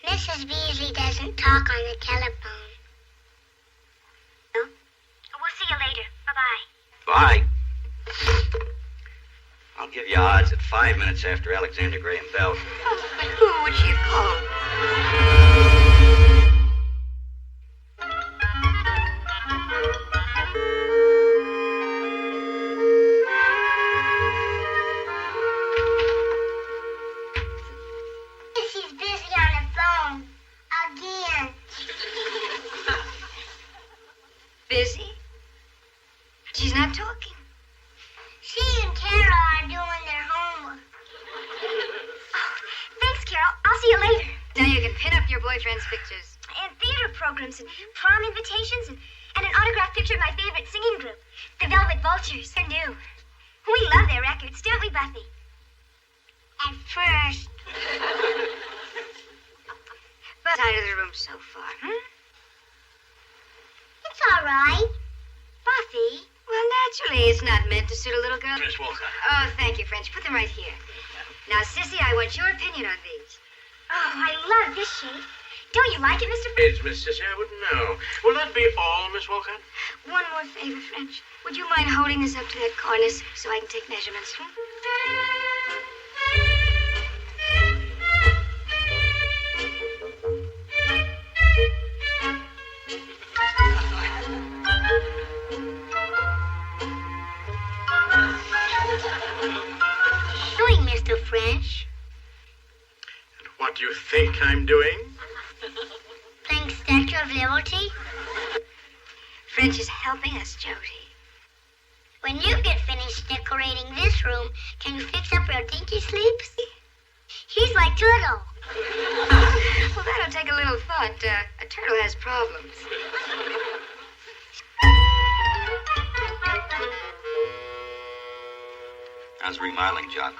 Mrs. Beasley doesn't talk on the telephone. We'll see you later. Bye-bye. Bye. I'll give you odds at 5 minutes after Alexander Graham Bell. Oh, but who would she have called? She's busy on the I'll see you later. Now you can pin up your boyfriend's pictures. And theater programs and prom invitations and an autographed picture of my favorite singing group, the Velvet Vultures. They're new. We love their records, don't we, Buffy? At first. But out of the room so far, It's all right. Buffy? Well, naturally, it's not meant to suit a little girl. Miss Walker. Oh, thank you, French. Put them right here. Now, Sissy, I want your opinion on these. Oh, I love this shape. Don't you like it, Mr. It's Miss Sissy, I wouldn't know. Will that be all, Miss Walker? One more favor, French. Would you mind holding this up to that cornice so I can take measurements? Doing, Mr. French. And what do you think I'm doing? Playing Statue of Liberty. French is helping us, Jody. When you get finished decorating this room, can you fix up your dinky sleeps? He's like Turtle. Well, that'll take a little thought. A turtle has problems. How's the remodeling job?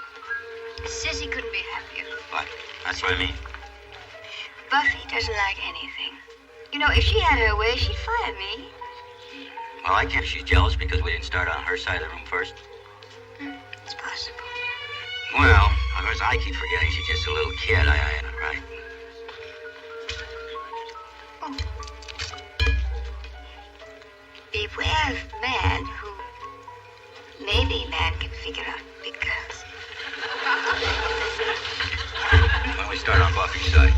Sissy couldn't be happier. But that's what I mean. Buffy doesn't like anything. You know, if she had her way, she'd fire me. Well, I guess she's jealous because we didn't start on her side of the room first. It's possible. Well, of course, I keep forgetting she's just a little kid. Right? Oh. Beware of man who maybe man can figure out big girls. Why don't we start on Buffy's side?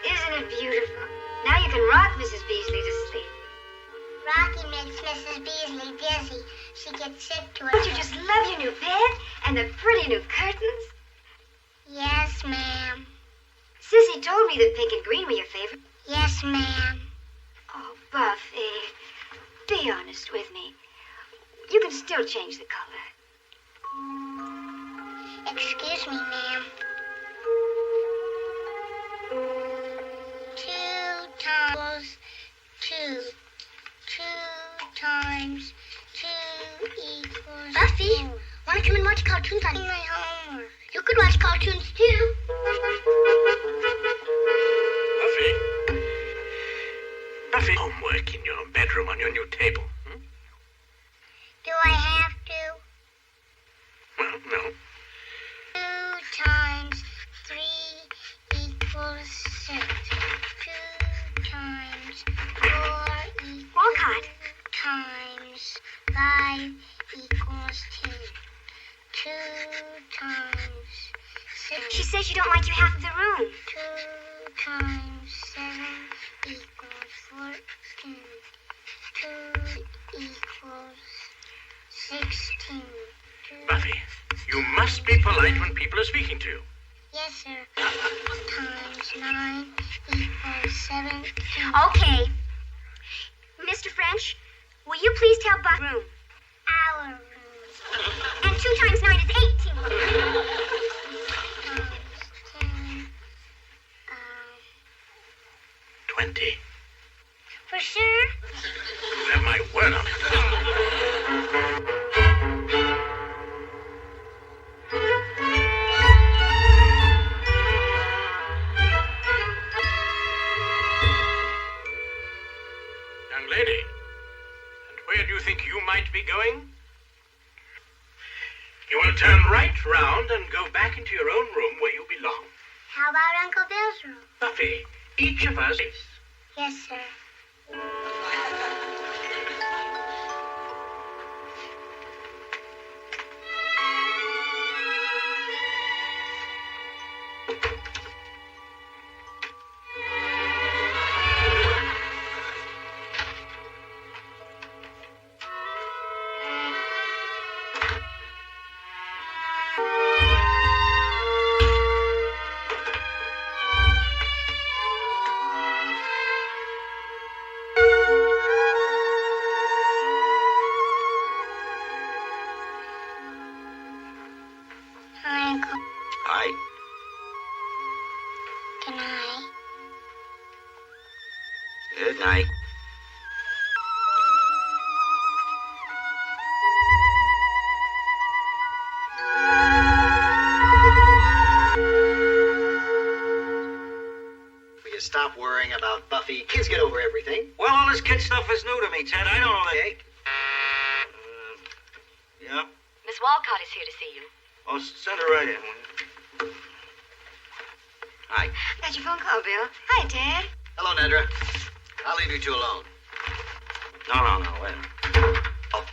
Isn't it beautiful? Now you can rock Mrs. Beasley to sleep. Rocky makes Mrs. Beasley dizzy. She gets sick to it. Don't you just love your new bed and the pretty new curtains? Yes, ma'am. Sissy told me that pink and green were your favorite. Yes, ma'am. Oh, Buffy, be honest with me. You can still change the color. Excuse me, ma'am. 2 times 2. 2 times 2 equals... Buffy, want to come and watch cartoons on my homework? You could watch cartoons, too. Buffy, homework in your bedroom on your new table. Do I have to? Well, no. 2 times 3 equals 6. 2 times 4 equals... Walcott. Times 5 equals 10. 2 times 6... She says you don't like your half of the room. 2 times 7 equals 14. 2 equals 16. Buffy, you must be polite when people are speaking to you. Yes, sir. Times 9 equals 17. Okay. Mr. French, will you please tell Buffy room? Our room. And 2 times 9 is 18. Times 10. 20. For sure? You have my word on it. Young lady, and where do you think you might be going? You will turn right round and go back into your own room where you belong. How about Uncle Bill's room? Buffy, each of us... Yes, sir. worrying about Buffy. Kids get over everything. Well, all this kid stuff is new to me, Ted. I don't know the ache. Yeah? Miss Walcott is here to see you. Oh, send her right in. Hi. Got your phone call, Bill. Hi, Ted. Hello, Nedra. I'll leave you two alone. No, wait a minute. Oh,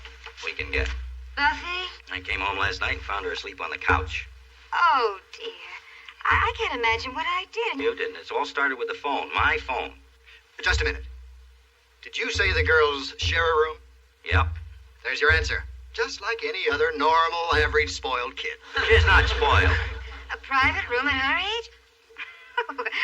we can get. Buffy? I came home last night and found her asleep on the couch. Oh, dear. I can't imagine what I did. You didn't. It's all started with the phone. My phone. Just a minute. Did you say the girls share a room? Yep. There's your answer. Just like any other normal, average, spoiled kid. She's not spoiled. A private room at her age?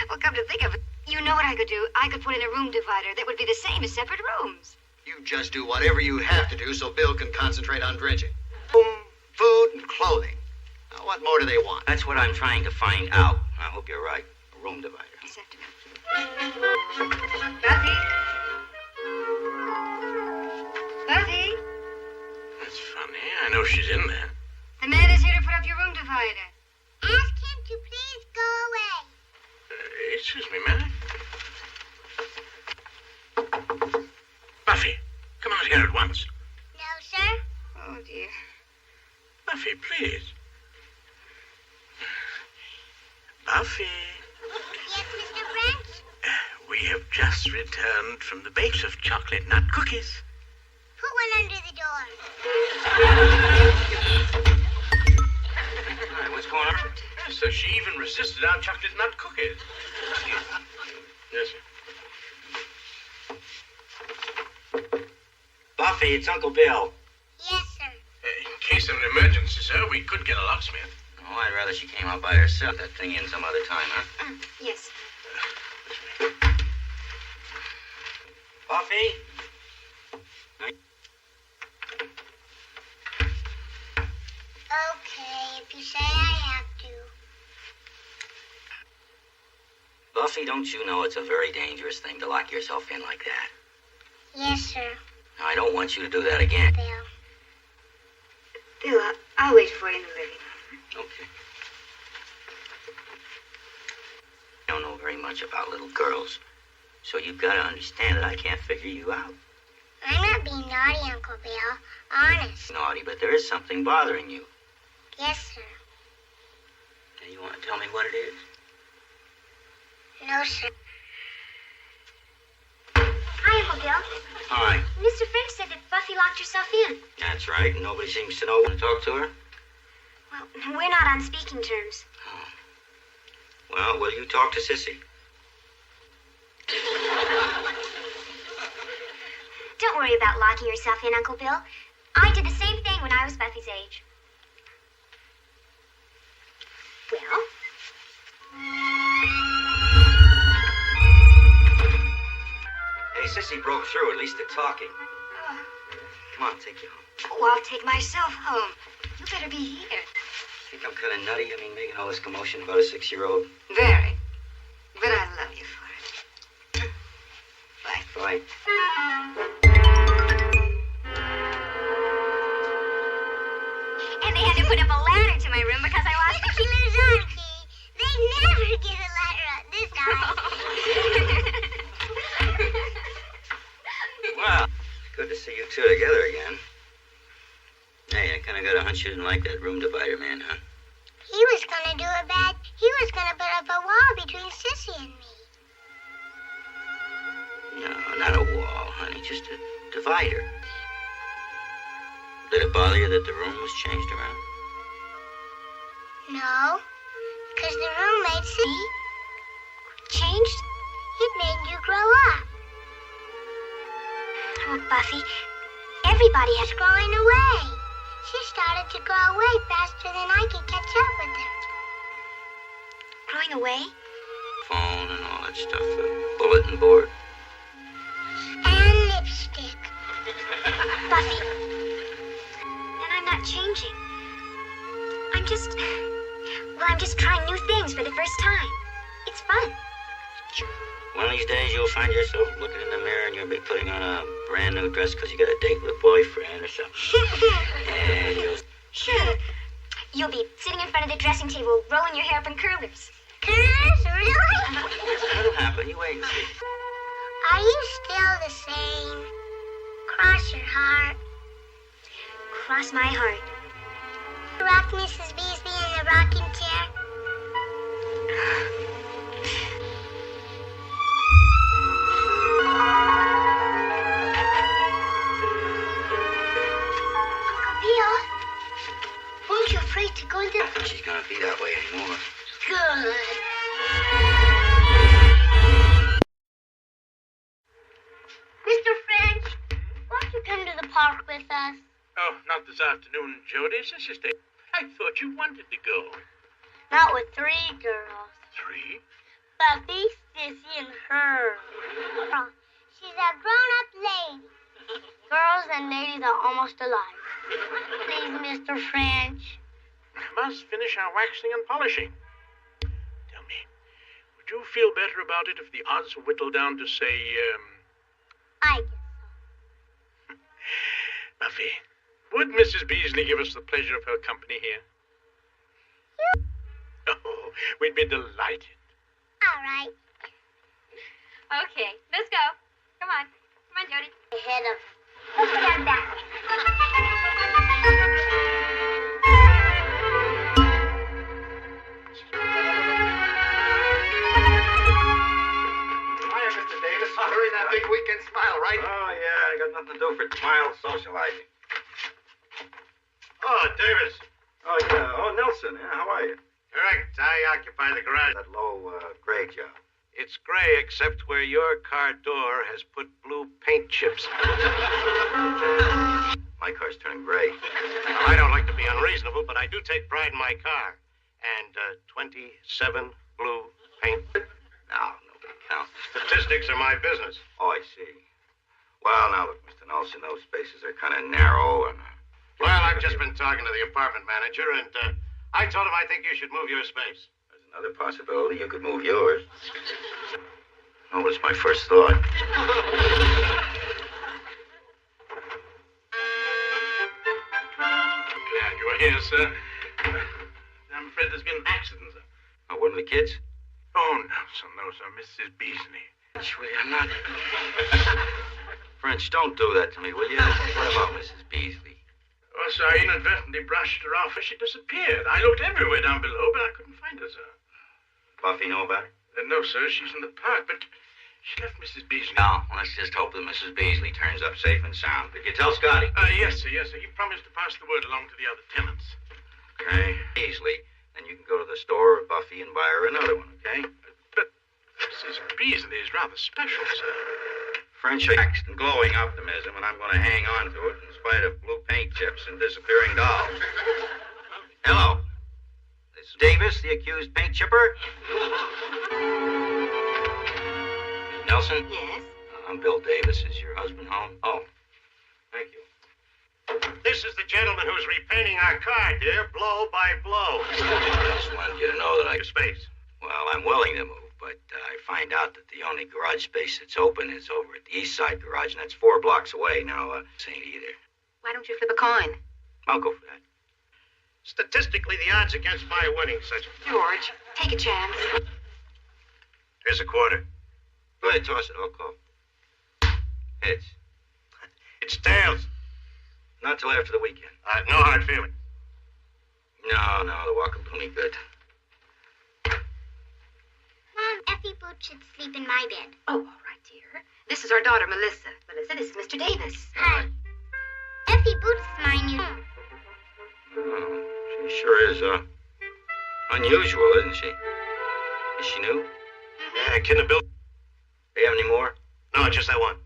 Well, come to think of it, you know what I could do? I could put in a room divider that would be the same as separate rooms. You just do whatever you have to do so Bill can concentrate on dredging. Food, and clothing. Now, what more do they want? That's what I'm trying to find out. I hope you're right. A room divider. Yes, Buffy? Buffy? That's funny. I know she's in there. The man is here to put up your room divider. Ask him to please go away. Excuse me, ma'am. Buffy, come out here at once. No, sir. Oh, dear. Buffy, please. Buffy. Yes, Mr. French? We have just returned from the bake of chocolate nut cookies. Put one under the door. All right, what's going on? Yes, sir. She even resisted our chocolate nut cookies. Yes, sir. Buffy, it's Uncle Bill. Yes, sir. In case of an emergency, sir, we could get a locksmith. Oh, I'd rather she came out by herself. That thing in some other time, huh? Yes. Buffy? Okay, if you say I have to. Buffy, don't you know it's a very dangerous thing to lock yourself in like that? Yes, sir. Now, I don't want you to do that again. Bill. Bill, I'll wait for you in the living room. Okay. I don't know very much about little girls, so you've got to understand that I can't figure you out. I'm not being naughty, Uncle Bill. Honest. Naughty, but there is something bothering you. Yes, sir. And you want to tell me what it is? No, sir. Hi, Uncle Bill. Hi. Mr. French said that Buffy locked herself in. That's right. Nobody seems to know when to talk to her. Well, we're not on speaking terms. Well, will you talk to Sissy? Don't worry about locking yourself in, Uncle Bill. I did the same thing when I was Buffy's age. Well? Hey, Sissy broke through. At least they're talking. Come on, take you home. Oh, I'll take myself home. You better be here. Think I'm kind of nutty? I mean, making all this commotion about a 6-year-old. Very. But I love you for it. Bye. Bye. And they had to put up a ladder to my room because I lost She lives on, Key. They never get a ladder up this high. Well, it's good to see you two together again. Hey, I kind of got a hunch you didn't like that room divider man, huh? He was gonna do a bad. He was gonna put up a wall between Sissy and me. No, not a wall, honey. Just a divider. Did it bother you that the room was changed around? No, because the roommate see changed. It made you grow up. Oh, Buffy, everybody has growing away. She started to grow away faster than I could catch up with her. growing away. Phone and all that stuff. Bulletin board. And lipstick. Buffy. And I'm not changing. I'm just trying new things for the first time. It's fun. One of these days you'll find yourself looking in the mirror and you'll be putting on a brand new dress because you got a date with a boyfriend or something. And You'll be sitting in front of the dressing table, rolling your hair up in curlers. Curlers? Really? that'll happen. but you wait and see. Are you still the same? Cross your heart. Cross my heart. Rock Mrs. Beasley in the rocking chair. Uncle Bill, weren't you afraid to go into... I don't think she's gonna be that way anymore. Good. Mr. French, won't you come to the park with us? Oh, not this afternoon, Jody. Sister Day. I thought you wanted to go. Not with 3 girls. 3? Buffy, Sissy, and her. She's a grown-up lady. Girls and ladies are almost alike. Please, Mr. French. I must finish our waxing and polishing. Tell me, would you feel better about it if the odds were whittled down to, say, I guess so. Buffy, would Mrs. Beasley give us the pleasure of her company here? Oh, we'd be delighted. All right. Okay, let's go. Come on. Come on, Jody. Ahead of... Let's have that. Hiya, Mr. Davis. During that big weekend smile, right? Oh, yeah, I got nothing to do for mild socializing. Oh, Davis. Oh, yeah. Oh, Nelson. Yeah, how are you? Correct. I occupy the garage. That low, gray job. It's gray except where your car door has put blue paint chips. My car's turning gray. Now, I don't like to be unreasonable, but I do take pride in my car. And 27 blue paint. No, nobody counts. Statistics are my business. Oh, I see. Well, now, look, Mr. Nelson, those spaces are kind of narrow and... Well, I've just been talking to the apartment manager, and I told him I think you should move your space. There's another possibility. You could move yours. Oh, it's my first thought. Glad you're here, sir. I'm afraid there's been an accident, sir. Oh, one of the kids? Oh, no, sir. Mrs. Beasley. Sweetie, I'm not... French, don't do that to me, will you? What about Mrs. Beasley? Oh, sir, I inadvertently brushed her off as she disappeared. I looked everywhere down below, but I couldn't find her, sir. Buffy know about it? No, sir, she's in the park, but she left Mrs. Beasley. No, let's just hope that Mrs. Beasley turns up safe and sound. Did you tell Scotty? Yes, sir. He promised to pass the word along to the other tenants. Okay. Beasley. Then you can go to the store with Buffy and buy her another one, okay? But Mrs. Beasley is rather special, sir. French waxed and glowing optimism, and I'm going to hang on to it in spite of blue paint chips and disappearing dolls. Hello. This is Davis, the accused paint chipper. Nelson? Yes? I'm Bill Davis. Is your husband home? Oh, thank you. This is the gentleman who's repainting our car, dear, blow by blow. I just wanted you to know that Your space. Well, I'm willing to move, but I find out that the only garage space that's open is over at the East Side Garage, and that's 4 blocks away. Now, this ain't either. Why don't you flip a coin? I'll go for that. Statistically, the odds against my winning such... George, take a chance. Here's a quarter. Go ahead, toss it. I'll call. Heads. It's tails. Not till after the weekend. No hard feeling. No, the walk will do me good. Mom, Effie Boots should sleep in my bed. Oh, all right, dear. This is our daughter, Melissa. Melissa, this is Mr. Davis. Hi. Effie Boots is my new... Oh, she sure is, unusual, isn't she? Is she new? Yeah, kid in the building. Do you have any more? No, just that one.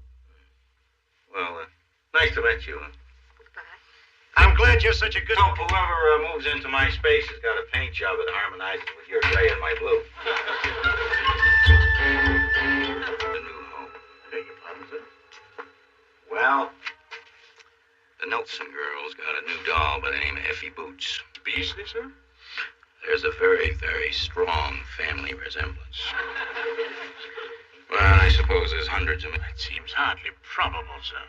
Well, nice to meet you. I'm glad you're such a good... Hope whoever moves into my space has got a paint job that harmonizes with your gray and my blue. The new home. Beg your pardon, sir? Well, the Nelson girl's got a new doll by the name of Effie Boots. Beasley, sir? There's a very, very strong family resemblance. Well, I suppose there's hundreds of... It seems hardly probable, sir.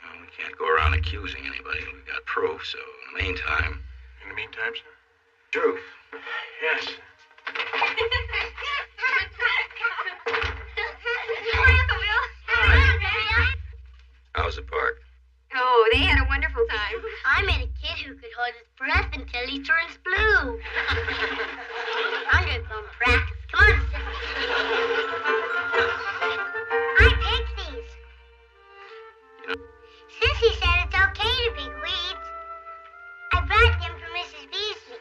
Well, we can't go around accusing anybody. We've got proof, so in the meantime... In the meantime, sir? Truth. Yes. hold his breath until he turns blue. I'm gonna go and practice. Come on, Sissy. I picked these. Sissy said it's okay to pick weeds. I brought them for Mrs. Beasley.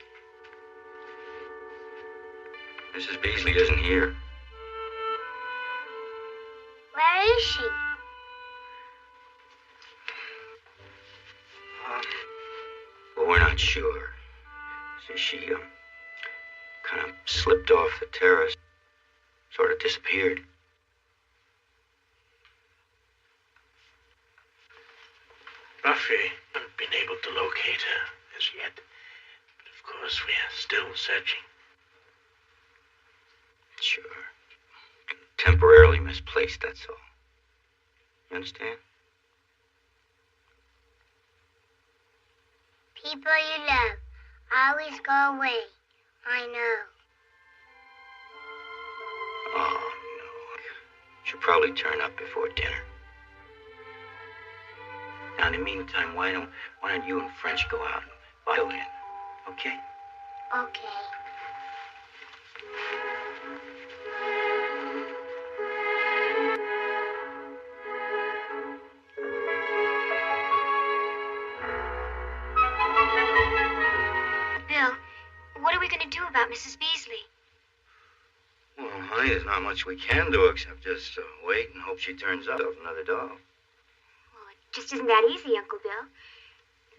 Mrs. Beasley isn't here. Where is she? Well, we're not sure. So she kind of slipped off the terrace. Sort of disappeared. Buffy hasn't been able to locate her as yet. But of course, we are still searching. Sure. Temporarily misplaced, that's all. You understand? People you love always go away. I know. Oh, no. She'll probably turn up before dinner. Now, in the meantime, why don't you and French go out and violin, okay? Okay. Bill, what are we going to do about Mrs. Beasley? Well, honey, there's not much we can do except just wait and hope she turns up another doll. Well, it just isn't that easy, Uncle Bill.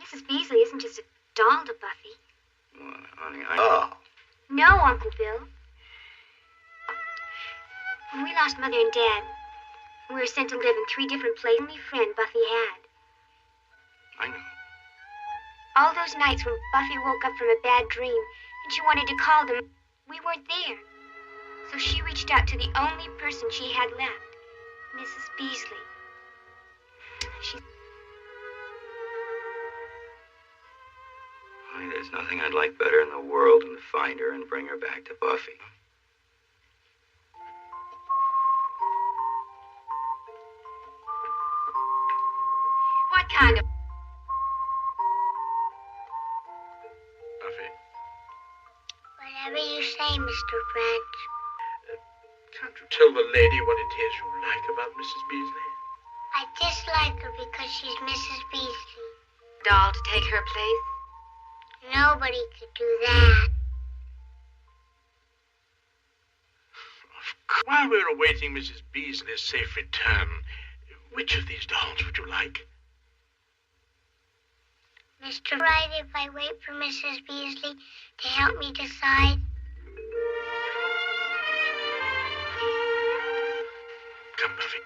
Mrs. Beasley isn't just a doll to Buffy. Well, honey, Oh. No, Uncle Bill. When we lost Mother and Dad, we were sent to live in 3 different places. The only friend Buffy had. I know. All those nights when Buffy woke up from a bad dream and she wanted to call them, we weren't there. So she reached out to the only person she had left, Mrs. Beasley. Honey, there's nothing I'd like better in the world than to find her and bring her back to Buffy. What kind of... Buffy, Whatever you say, Mr. French. can't you tell the lady what it is you like about Mrs. Beasley? I dislike her because she's Mrs. Beasley. Doll to take her place? Nobody could do that. While we're awaiting Mrs. Beasley's safe return, which of these dolls would you like? Mr. Right, if I wait for Mrs. Beasley to help me decide? Come, Buffy.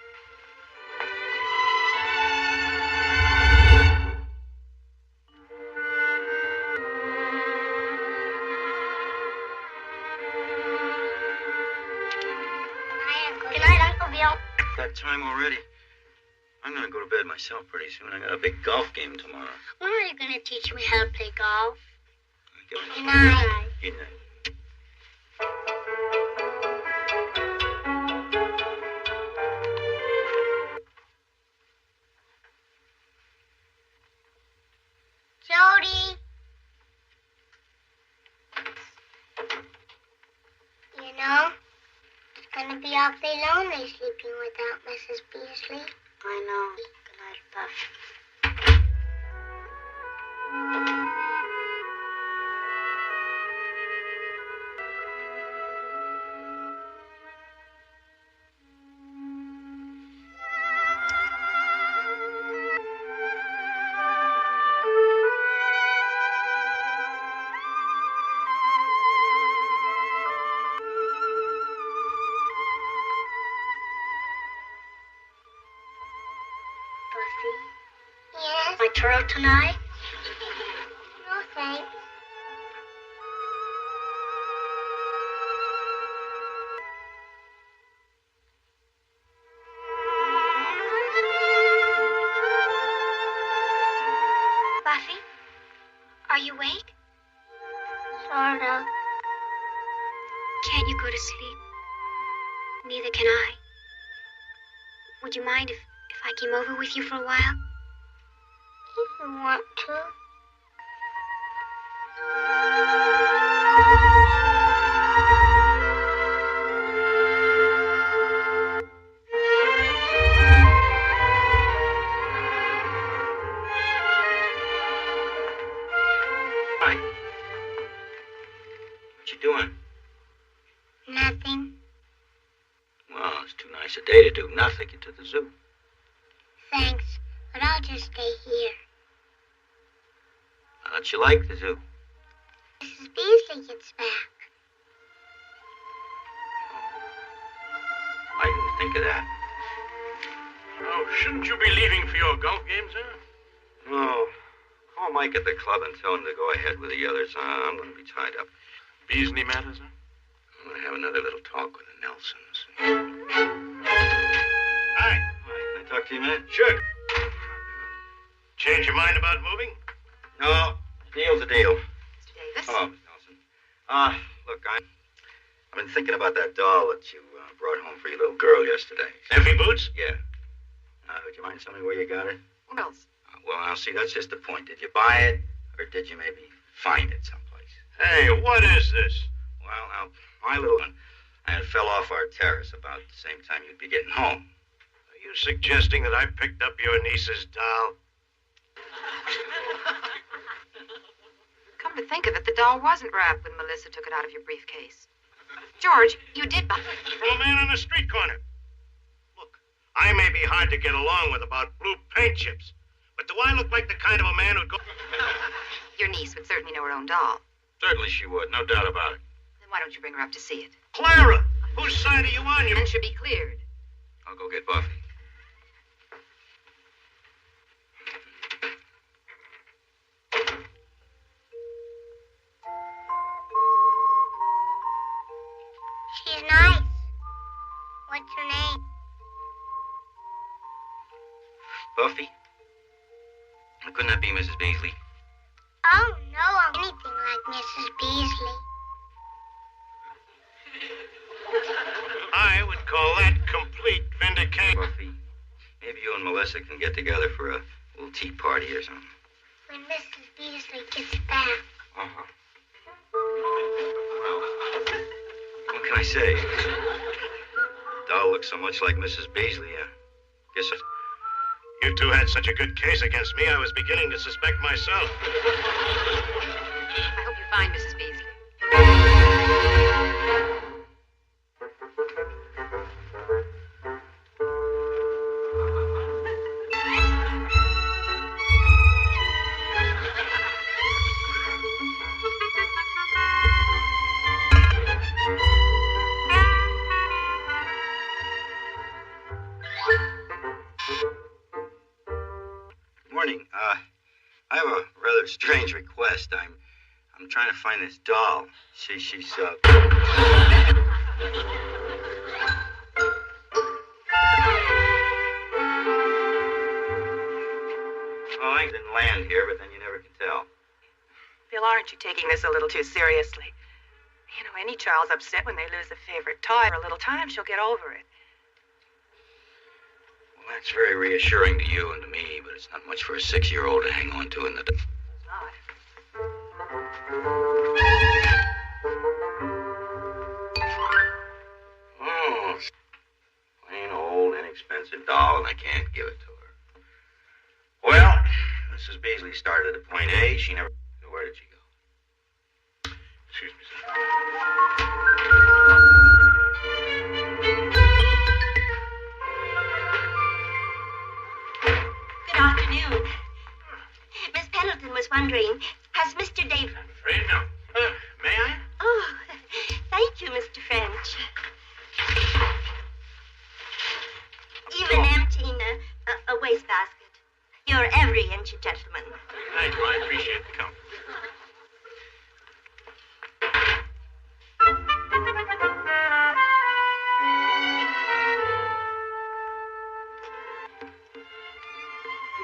Good night, Uncle Bill. That time already. I'm gonna go to bed myself pretty soon. I got a big golf game tomorrow. When are you going to teach me how to play golf? Good Good night. Good night. Jody. You know, it's going to be awfully lonely sleeping without Mrs. Beasley. I know. Good night, Buff. Yes? My twirl tonight? No, thanks. Buffy, are you awake? Sort of. Can't you go to sleep? Neither can I. Would you mind if I came over with you for a while? If you want to. Hi. What you doing? Nothing. Well, it's too nice a day to do nothing. Get to the zoo. Thanks, but I'll just stay here. I thought you liked the zoo. Mrs. Beasley gets back. I didn't think of that. Oh, shouldn't you be leaving for your golf game, sir? No. Call Mike at the club and tell him to go ahead with the others. I'm going to be tied up. Beasley matter, sir? I'm going to have another little talk with the Nelsons. Hi. Can I talk to you a minute? Sure. Change your mind about moving? No. Deal's a deal. Mr. Davis? Hello, Miss Nelson. Look, I've been thinking about that doll that you brought home for your little girl yesterday. Effie Boots? Yeah. Would you mind telling me where you got it? What else? Well, now, see, that's just the point. Did you buy it, or did you maybe find it someplace? Hey, what is this? Well, now, my little one fell off our terrace about the same time you'd be getting home. Are you suggesting that I picked up your niece's doll? Come to think of it, the doll wasn't wrapped when Melissa took it out of your briefcase. George, you did buy it. From a man on the street corner. Look, I may be hard to get along with about blue paint chips, but do I look like the kind of a man who'd go... Your niece would certainly know her own doll. Certainly she would, no doubt about it. Then why don't you bring her up to see it? Clara! Whose side are you on? And should be cleared. I'll go get Buffy. She's nice. What's her name? Buffy? Couldn't that be Mrs. Beasley? Oh, no, anything like Mrs. Beasley. I would call that complete vindication. Buffy, maybe you and Melissa can get together for a little tea party or something. When Mrs. Beasley gets back. Uh-huh. Well, what can I say? The doll looks so much like Mrs. Beasley, guess it... You two had such a good case against me, I was beginning to suspect myself. I hope you find Mrs. Beasley. Morning. I have a rather strange request. I'm trying to find this doll. She's Well, I didn't land here, but then you never can tell. Bill, aren't you taking this a little too seriously? You know, any child's upset when they lose a favorite toy. For a little time, she'll get over it. Well, that's very reassuring to you and to me, but it's not much for a 6-year-old to hang on to in the... It's not. Oh, it's plain old, inexpensive doll, and I can't give it to her. Well, Mrs. Beasley started at point A. She never... Where did she go? Excuse me, sir. Good afternoon. Miss Pendleton was wondering, has Mr. Davis... I'm afraid no. May I? Oh, thank you, Mr. French. Even emptying a wastebasket. You're every inch a gentleman. Thank you. I appreciate the compliment.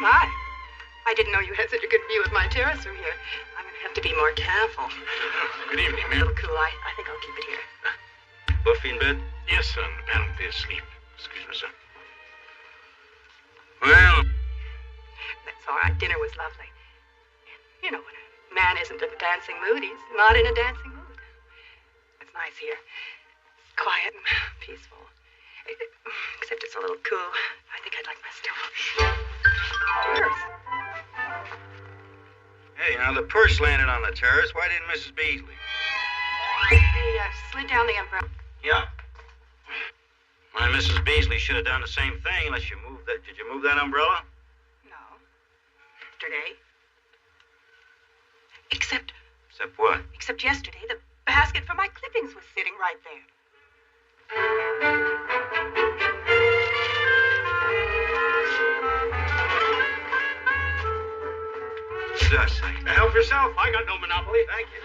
My, I didn't know you had such a good view of my terrace from here. I'm going to have to be more careful. Good evening, A ma'am. little cool. I think I'll keep it here. Buffy in bed? Yes, sir. Apparently asleep. Excuse me, sir. Well... That's all right. Dinner was lovely. You know, when a man man isn't in a dancing mood, he's not in a dancing mood. It's nice here. It's quiet and peaceful. Except it's a little cool. I think I'd like my stove. Purse. Hey, now the purse landed on the terrace. Why didn't Mrs. Beasley? He slid down the umbrella. Yeah. My Mrs. Beasley should have done the same thing unless you moved that. Did you move that umbrella? No. Yesterday. Except what? Except yesterday, the basket for my clippings was sitting right there. Help yourself. I got no monopoly. Thank you.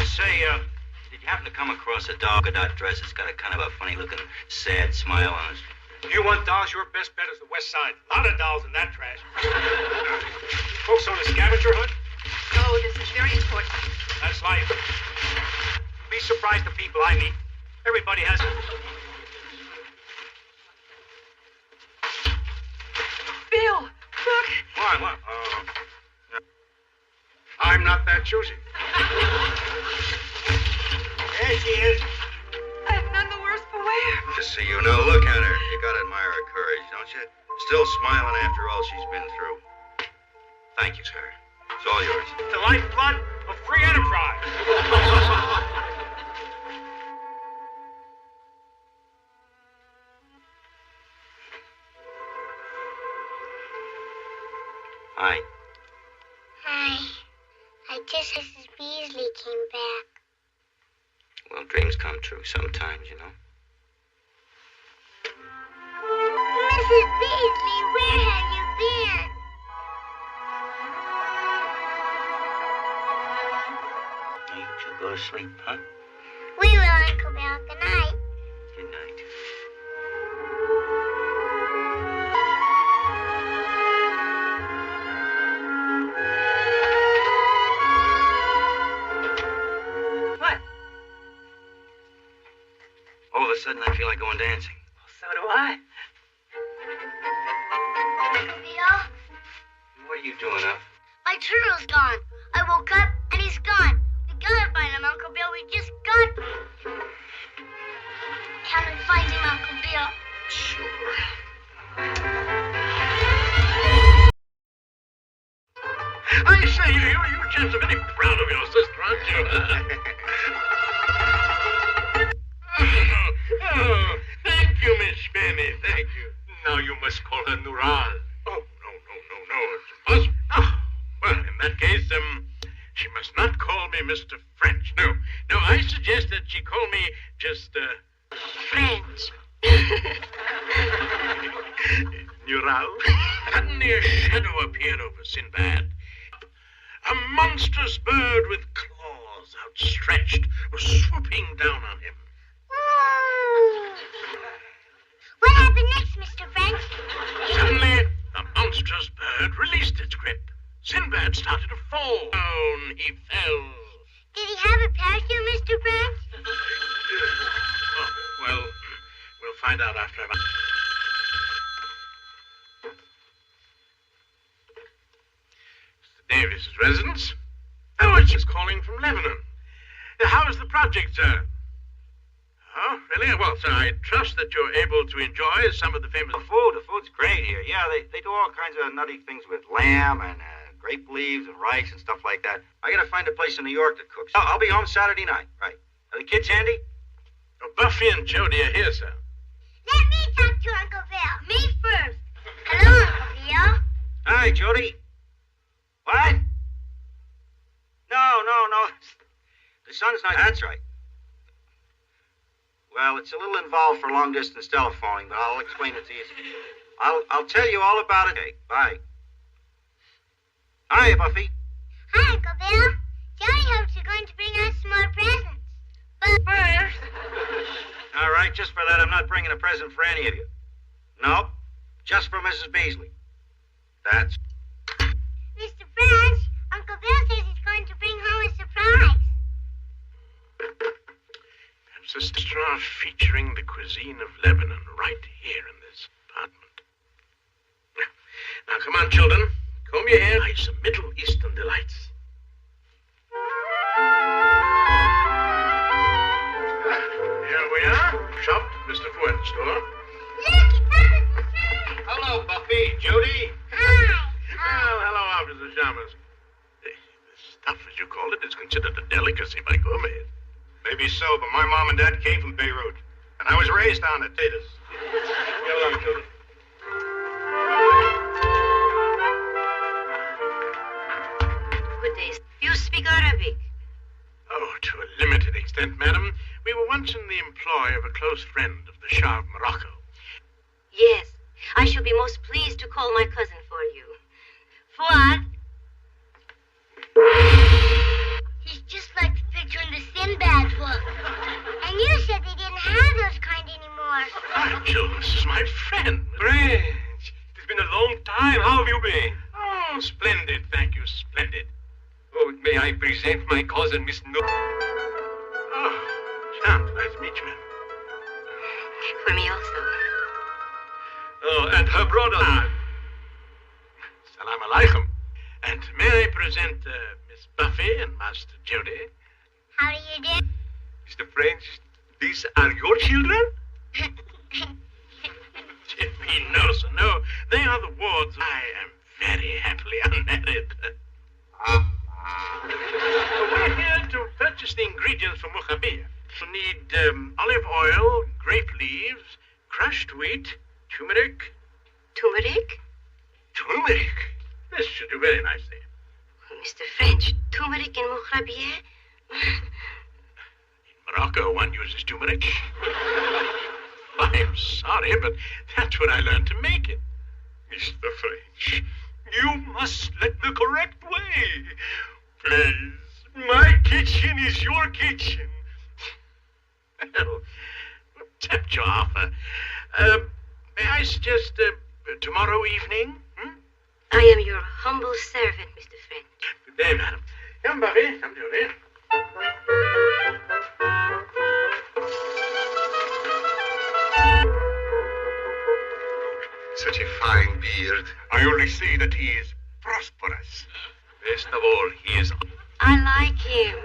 Say, did you happen to come across a dog dot dress? It's got a kind of a funny-looking, sad smile on it. If you want dolls, your best bet is the West Side. A lot of dolls in that trash. Folks on a scavenger hunt? Oh, this is very important. That's life. You'd be surprised the people I meet. Everybody has it. Bill, look. What? I'm not that choosy. There she is. I've none the worse for wear. Just so you know, look at her. You gotta admire her courage, don't you? Still smiling after all she's been through. Thank you, sir. It's all yours. The lifeblood of free enterprise. Hi. Hi. I guess Mrs. Beasley came back. Well, dreams come true sometimes, you know. Mrs. Beasley, where have you been? You two go to sleep, huh? We will, Uncle Bill. Good night. Good night. What? All of a sudden, I feel like going dancing. Well, so do I. Uncle Bill, What are you doing up? my turtle's gone. I woke up and he's gone. We gotta find him, Uncle Bill. We just got. Can we find him, Uncle Bill? Sure. I say, you chaps are very proud of your sister, aren't you? Oh, thank you, Miss Shpeni, thank you. Now you must call her Nural. Oh, no, it's impossible. Oh, well, in that case, she must not call me Mr. French. No, I suggest that she call me just, French. Nural. Suddenly a shadow appeared over Sinbad. A monstrous bird with claws outstretched was swooping down on him. What happened next, Mr. French? Suddenly, the monstrous bird released its grip. Sinbad started to fall. Down he fell. Did he have a parachute, Mr. French? Oh, well, we'll find out after I've... Mr. Davis's residence? Oh, it's just calling from Lebanon. How is the project, sir? Oh, really? Well, sir, I trust that you're able to enjoy some of the famous... The food's great here. Yeah, they do all kinds of nutty things with lamb and grape leaves and rice and stuff like that. I gotta find a place in New York that cooks. I'll be home Saturday night. Right. Are the kids handy? Oh, Buffy and Jody are here, sir. Let me talk to Uncle Bill. Me first. Hello, Uncle Bill. Hi, Jody. What? No. The sun's not... That's right. Well, it's a little involved for long-distance telephoning, but I'll explain it to you. I'll tell you all about it. Okay, bye. Hi, Buffy. Hi, Uncle Bill. Jody hopes you're going to bring us some more presents. But first... All right, just for that, I'm not bringing a present for any of you. Nope, just for Mrs. Beasley. That's... Mr. French, Uncle Bill says he's going to bring home a surprise. Perhaps a restaurant featuring the cuisine of Lebanon right here in this apartment. Now, come on, children. Comb come you here. It's some Middle Eastern delights. Here we are. Shopped at Mr. Fuent's store. Hello, Buffy. Judy. Well, hello, Officer Chalmers. The stuff, as you call it, is considered a delicacy by gourmets. Maybe so, but my mom and dad came from Beirut, and I was raised on the taters. Get along, Judy. Good day. You speak Arabic? Oh, to a limited extent, madam. We were once in the employ of a close friend of the Shah of Morocco. Yes. I shall be most pleased to call my cousin for you. Fuad? He's just like the picture in the Sinbad book. And you said they didn't have those kind anymore. Nigel, this is my friend. French, it's been a long time. How have you been? Oh, splendid. Thank you, splendid. Oh, may I present my cousin, Miss No... Oh, Jean, nice to meet you. For me also. Oh, and her brother. Salam alaikum. And may I present Miss Buffy and Master Jody? How do you do? Mr. French, these are your children? No, sir, no. They are the wards. I am very happily unmarried. We're here to purchase the ingredients for mukhabiyah. You'll need olive oil, grape leaves, crushed wheat, turmeric. Turmeric? Turmeric? This should do very nicely. Mr. French, turmeric in mukhabiyeh? In Morocco, one uses turmeric. I'm sorry, but that's what I learned to make it. Mr. French, you must let the correct way. Please, my kitchen is your kitchen. Well, accept your offer. May I suggest tomorrow evening? I am your humble servant, Mr. French. Good day, madam. Come, Buffy. Come, Judy. Such a fine beard. I only see that he is prosperous. Best of all, he is... I like him.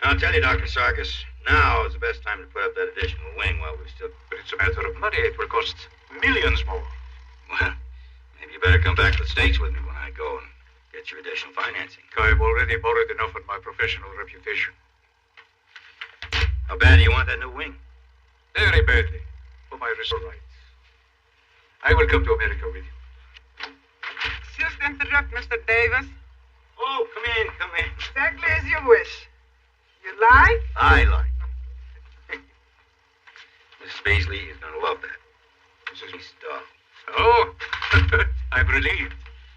I'll tell you, Dr. Sarkis, now is the best time to put up that additional wing while we've still... But it's a matter of money. It will cost millions more. Well, maybe you better come back to the States with me when I go and get your additional financing. I've already borrowed enough on my professional reputation. How bad do you want that new wing? Very badly. For my research rights. I will come to America with you. Excuse to interrupt, Mr. Davis. Oh, come in. Exactly as you wish. You like? I like. Mrs. Beasley is going to love that. This is stuff. Oh, I'm relieved.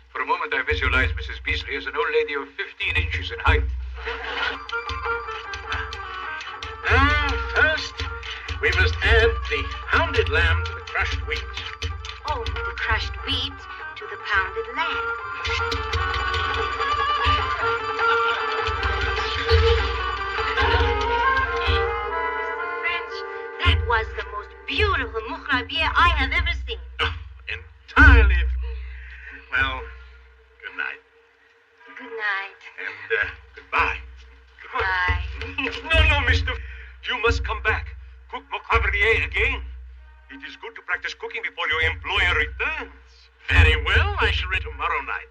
For a moment, I visualized Mrs. Beasley as an old lady of 15 inches in height. First, we must add the pounded lamb to the crushed wheat. Oh, the crushed wheat to the pounded lamb. Mr. French, that was the most beautiful mukhabiyeh I have ever seen. Oh, entirely. Well, good night. Good night. And goodbye. Bye. No, mister. You must come back. Cook mukhabiyeh again. It is good to practice cooking before your employer returns. Very well. I shall return tomorrow night.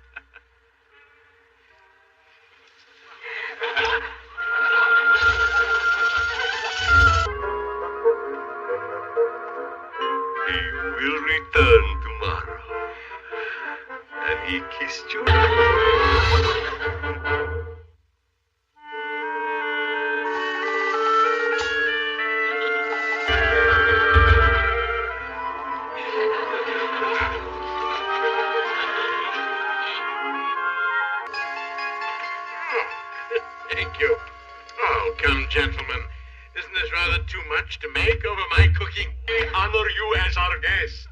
He will return tomorrow. And he kissed you. Thank you. Oh, come, gentlemen. Isn't this rather too much to make over my cooking? We honor you as our guest.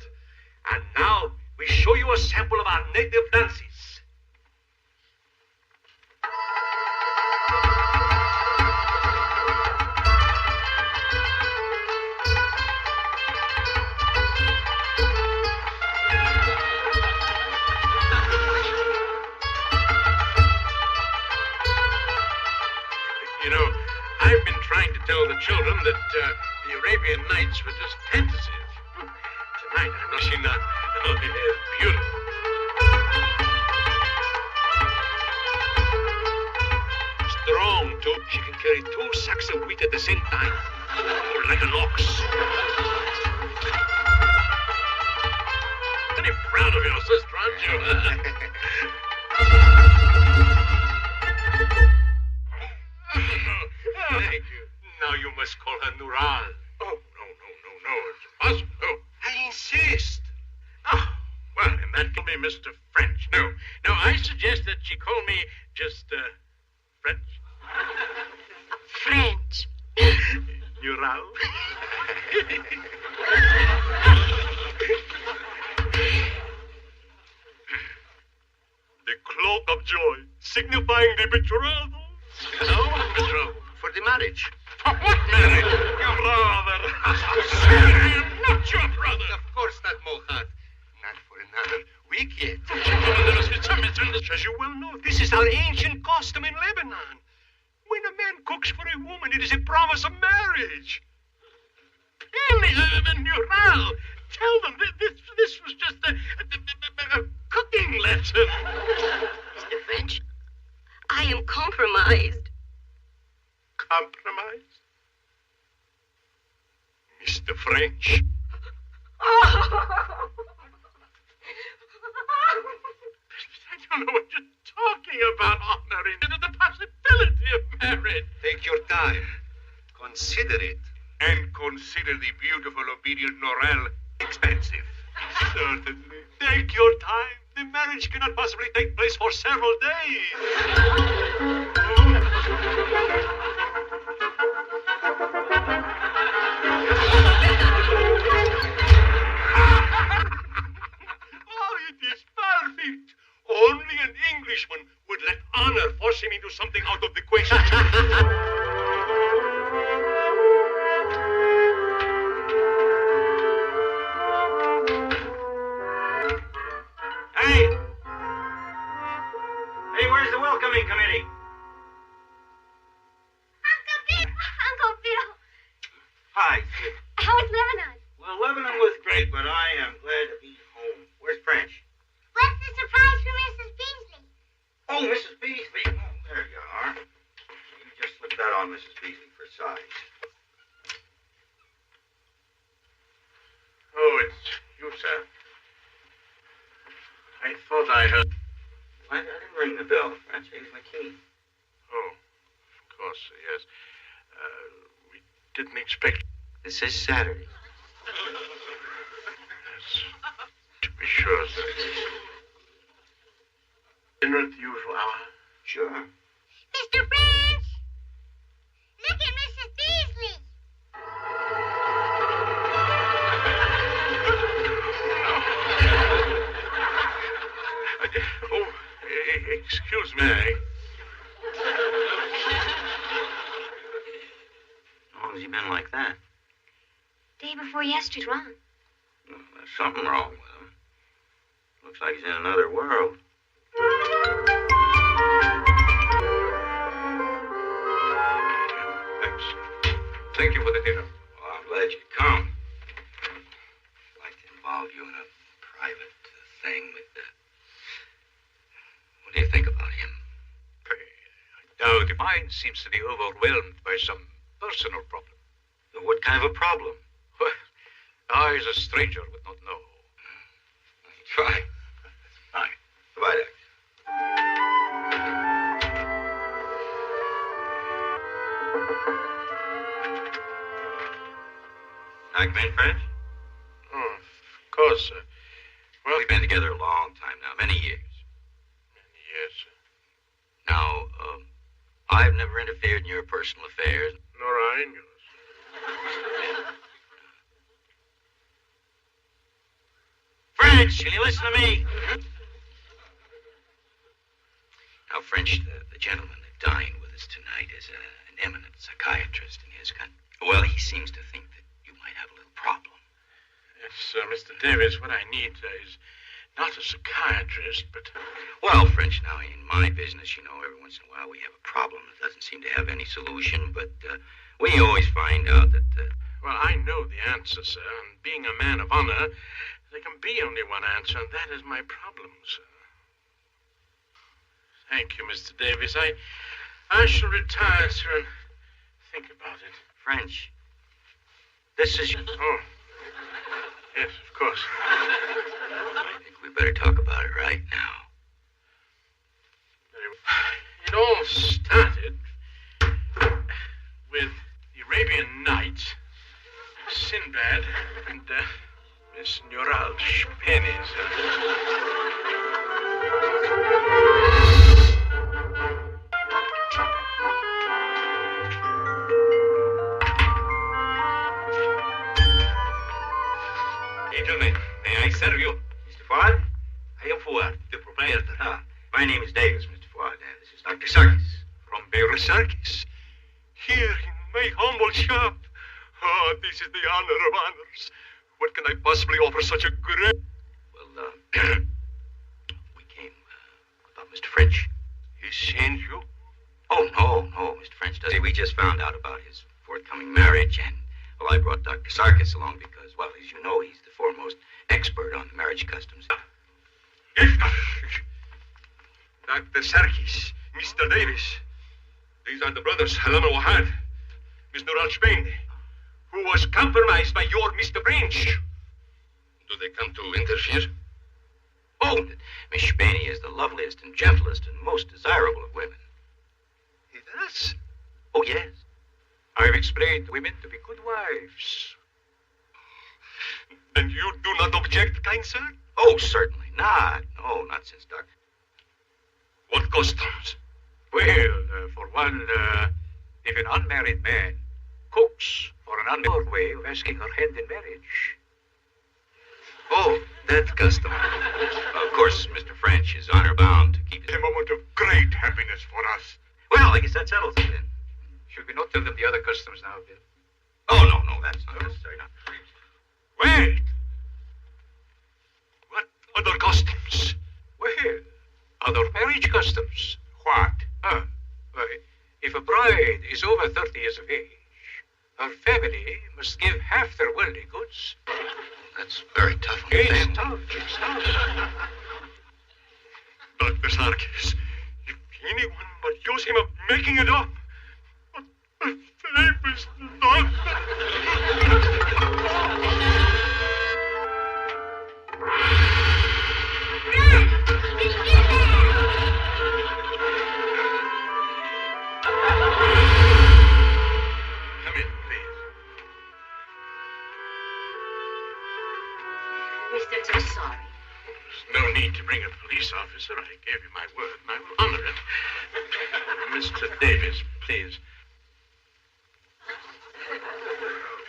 And now we show you a sample of our native dances. You know, I've been trying to tell the children that the Arabian Nights were just fantasies. Tonight, I know she not. Oh, it is beautiful. Strong, too. She can carry 2 sacks of wheat at the same time. Like an ox. Pretty proud of your sister, aren't you? Thank you. Now you must call her Nural. Oh, no. It's impossible. No. I insist. Oh, well, in that case, Mr. French. No, I suggest that she call me just, French. French. Nural. The cloak of joy, signifying the betrothal. No, betrothal. For the marriage. For what marriage? Your brother. I am not your brother. Of course not, Mohat. Not for another week yet. As you well know, this is our ancient custom in Lebanon. When a man cooks for a woman, it is a promise of marriage. Nural, tell them this was just a cooking lesson. Mr. French, I am compromised. Compromise? Mr. French. I don't know what you're talking about, honoring the possibility of marriage. Take your time. Consider it. And consider the beautiful, obedient Nural expensive. Certainly. Take your time. The marriage cannot possibly take place for several days. Oh, it is perfect. Only an Englishman would let honor force him into something out of the question. Hey, where's the welcoming committee? Uncle Bill, Hi. how is Lebanon? Well, Lebanon was great, but I am glad to be home. Where's French? What's the surprise for Mrs. Beasley? Oh, Mrs. Beasley. Oh, there you are. You just slip that on Mrs. Beasley for size. Oh, it's you, sir. I thought I heard... I didn't ring the bell, French. Here's my key. Oh, of course, yes. We didn't expect... This is Saturday. Yes, to be sure, sir. Dinner at the usual hour? Sure. Mr. French! Look at Mrs. Beasley! Oh, excuse me. How long has he been like that? Day before yesterday, Ron. Well, there's something wrong with him. Looks like he's in another world. Thanks. Thank you for the dinner. Well, I'm glad you could come. I'd like to involve you in a private thing with What do you think about him? I doubt the mind seems to be overwhelmed by some personal problem. What kind of a problem? Well, I, as a stranger, would not know. Try. Fine. Goodbye, Doctor. I come in, French? Oh, of course, sir. Well, We've been together a long time now, many years. many years, sir. Now, I've never interfered in your personal affairs. Nor I in yours. French, can you listen to me? Now, French, the gentleman that dined with us tonight is an eminent psychiatrist in his country. Well, he seems to think that you might have a little problem. Yes, Mr. Davis, what I need is not a psychiatrist, but... Well, French, now, in my business, you know, every once in a while we have a problem that doesn't seem to have any solution, but we always find out that... Well, I know the answer, sir, and being a man of honor, there can be only one answer, and that is my problem, sir. Thank you, Mr. Davis. I shall retire, sir, and think about it. French, this is... Oh, yes, of course. I think we better talk about it right now. It all started with the Arabian Nights, Sinbad, and Miss Nural Shpeni, Gentlemen, may I serve you? Mr. Fuad? I am Fuad, the proprietor. My name is Davis, Mr. Fuad. This is Dr. Sarkis. From Beryl Sarkis. Here in my humble shop. Oh, this is the honor of honors. What can I possibly offer such a great... Well, we came about Mr. French. He sent you? Oh, no, Mr. French doesn't. We just found out about his forthcoming marriage, and, well, I brought Dr. Sarkis along because, well, as you know, he's the foremost expert on the marriage customs. Dr. Sarkis, Mr. Davis. These are the brothers, Halam and Wahad. Miss Nural Shpeni, who was compromised by your Mr. French. Do they come to interfere? Oh, Miss Shpeni is the loveliest and gentlest and most desirable of women. He does? Oh, yes. I've explained women to be good wives. And you do not object, kind sir? Oh, certainly not. No, not since Dr. What customs? Well, for one, if an unmarried man cooks for an unmarried way of asking her hand in marriage. Oh, that custom. Of course, Mr. French is honor bound to keep it. A moment of great happiness for us. Well, I guess that settles it then. Should we not tell them the other customs now, Bill? Oh, no, that's not necessary. No. Wait! What other customs? Well, other marriage customs. What? If a bride is over 30 years of age, her family must give half their worldly goods. That's very tough on the It's family. tough, it's tough. Dr. Sarkis, if anyone but you seem of making it up, what the famous Come in, please. Mr. I'm sorry. There's no need to bring a police officer. I gave you my word, and I will honor it. Mr. Davis, please.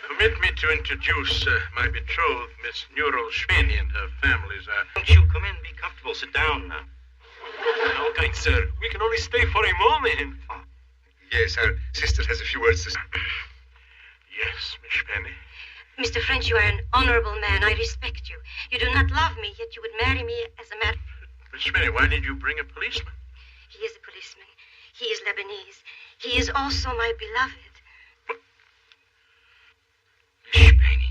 Permit me to introduce my betrothed, Miss Nural Shpeni, and her families. Won't you come in, be comfortable, sit down. No, kind sir. We can only stay for a moment. Yes, our sister has a few words to say. Yes, Miss Shpeni. Mr. French, you are an honorable man. I respect you. You do not love me, yet you would marry me as a matter... Miss Shpeni, why did you bring a policeman? He is a policeman. He is Lebanese. He is also my beloved. Miss Shpeni,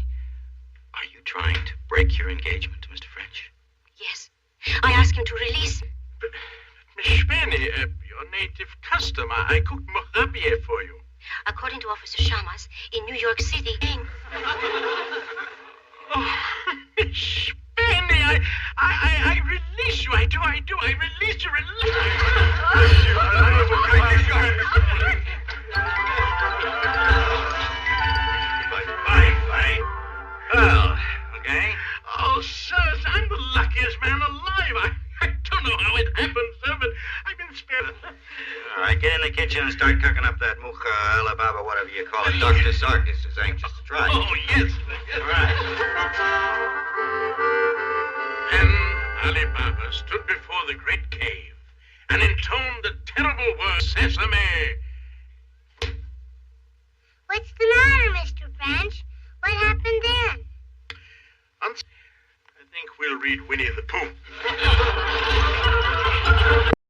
are you trying to break your engagement to Mr. French? Yes. I asked him to release me. But, Miss Shpeni, your native custom, I cooked mohabieh for you. According to Officer Shamas, in New York City, Oh, Miss Shpeni, I release you. I do. I release you. Fine. Well, okay. Oh, sir, I'm the luckiest man alive. I don't know how it happened, sir, but I've been spared. All right, get in the kitchen and start cooking up that mucha, alababa, whatever you call it. Dr. Sarkis is anxious to try. Oh, yes. All right. Then Ali Baba stood before the great cave and intoned the terrible word, Sesame. What's the matter, Mr. French? What happened then? I think we'll read Winnie the Pooh.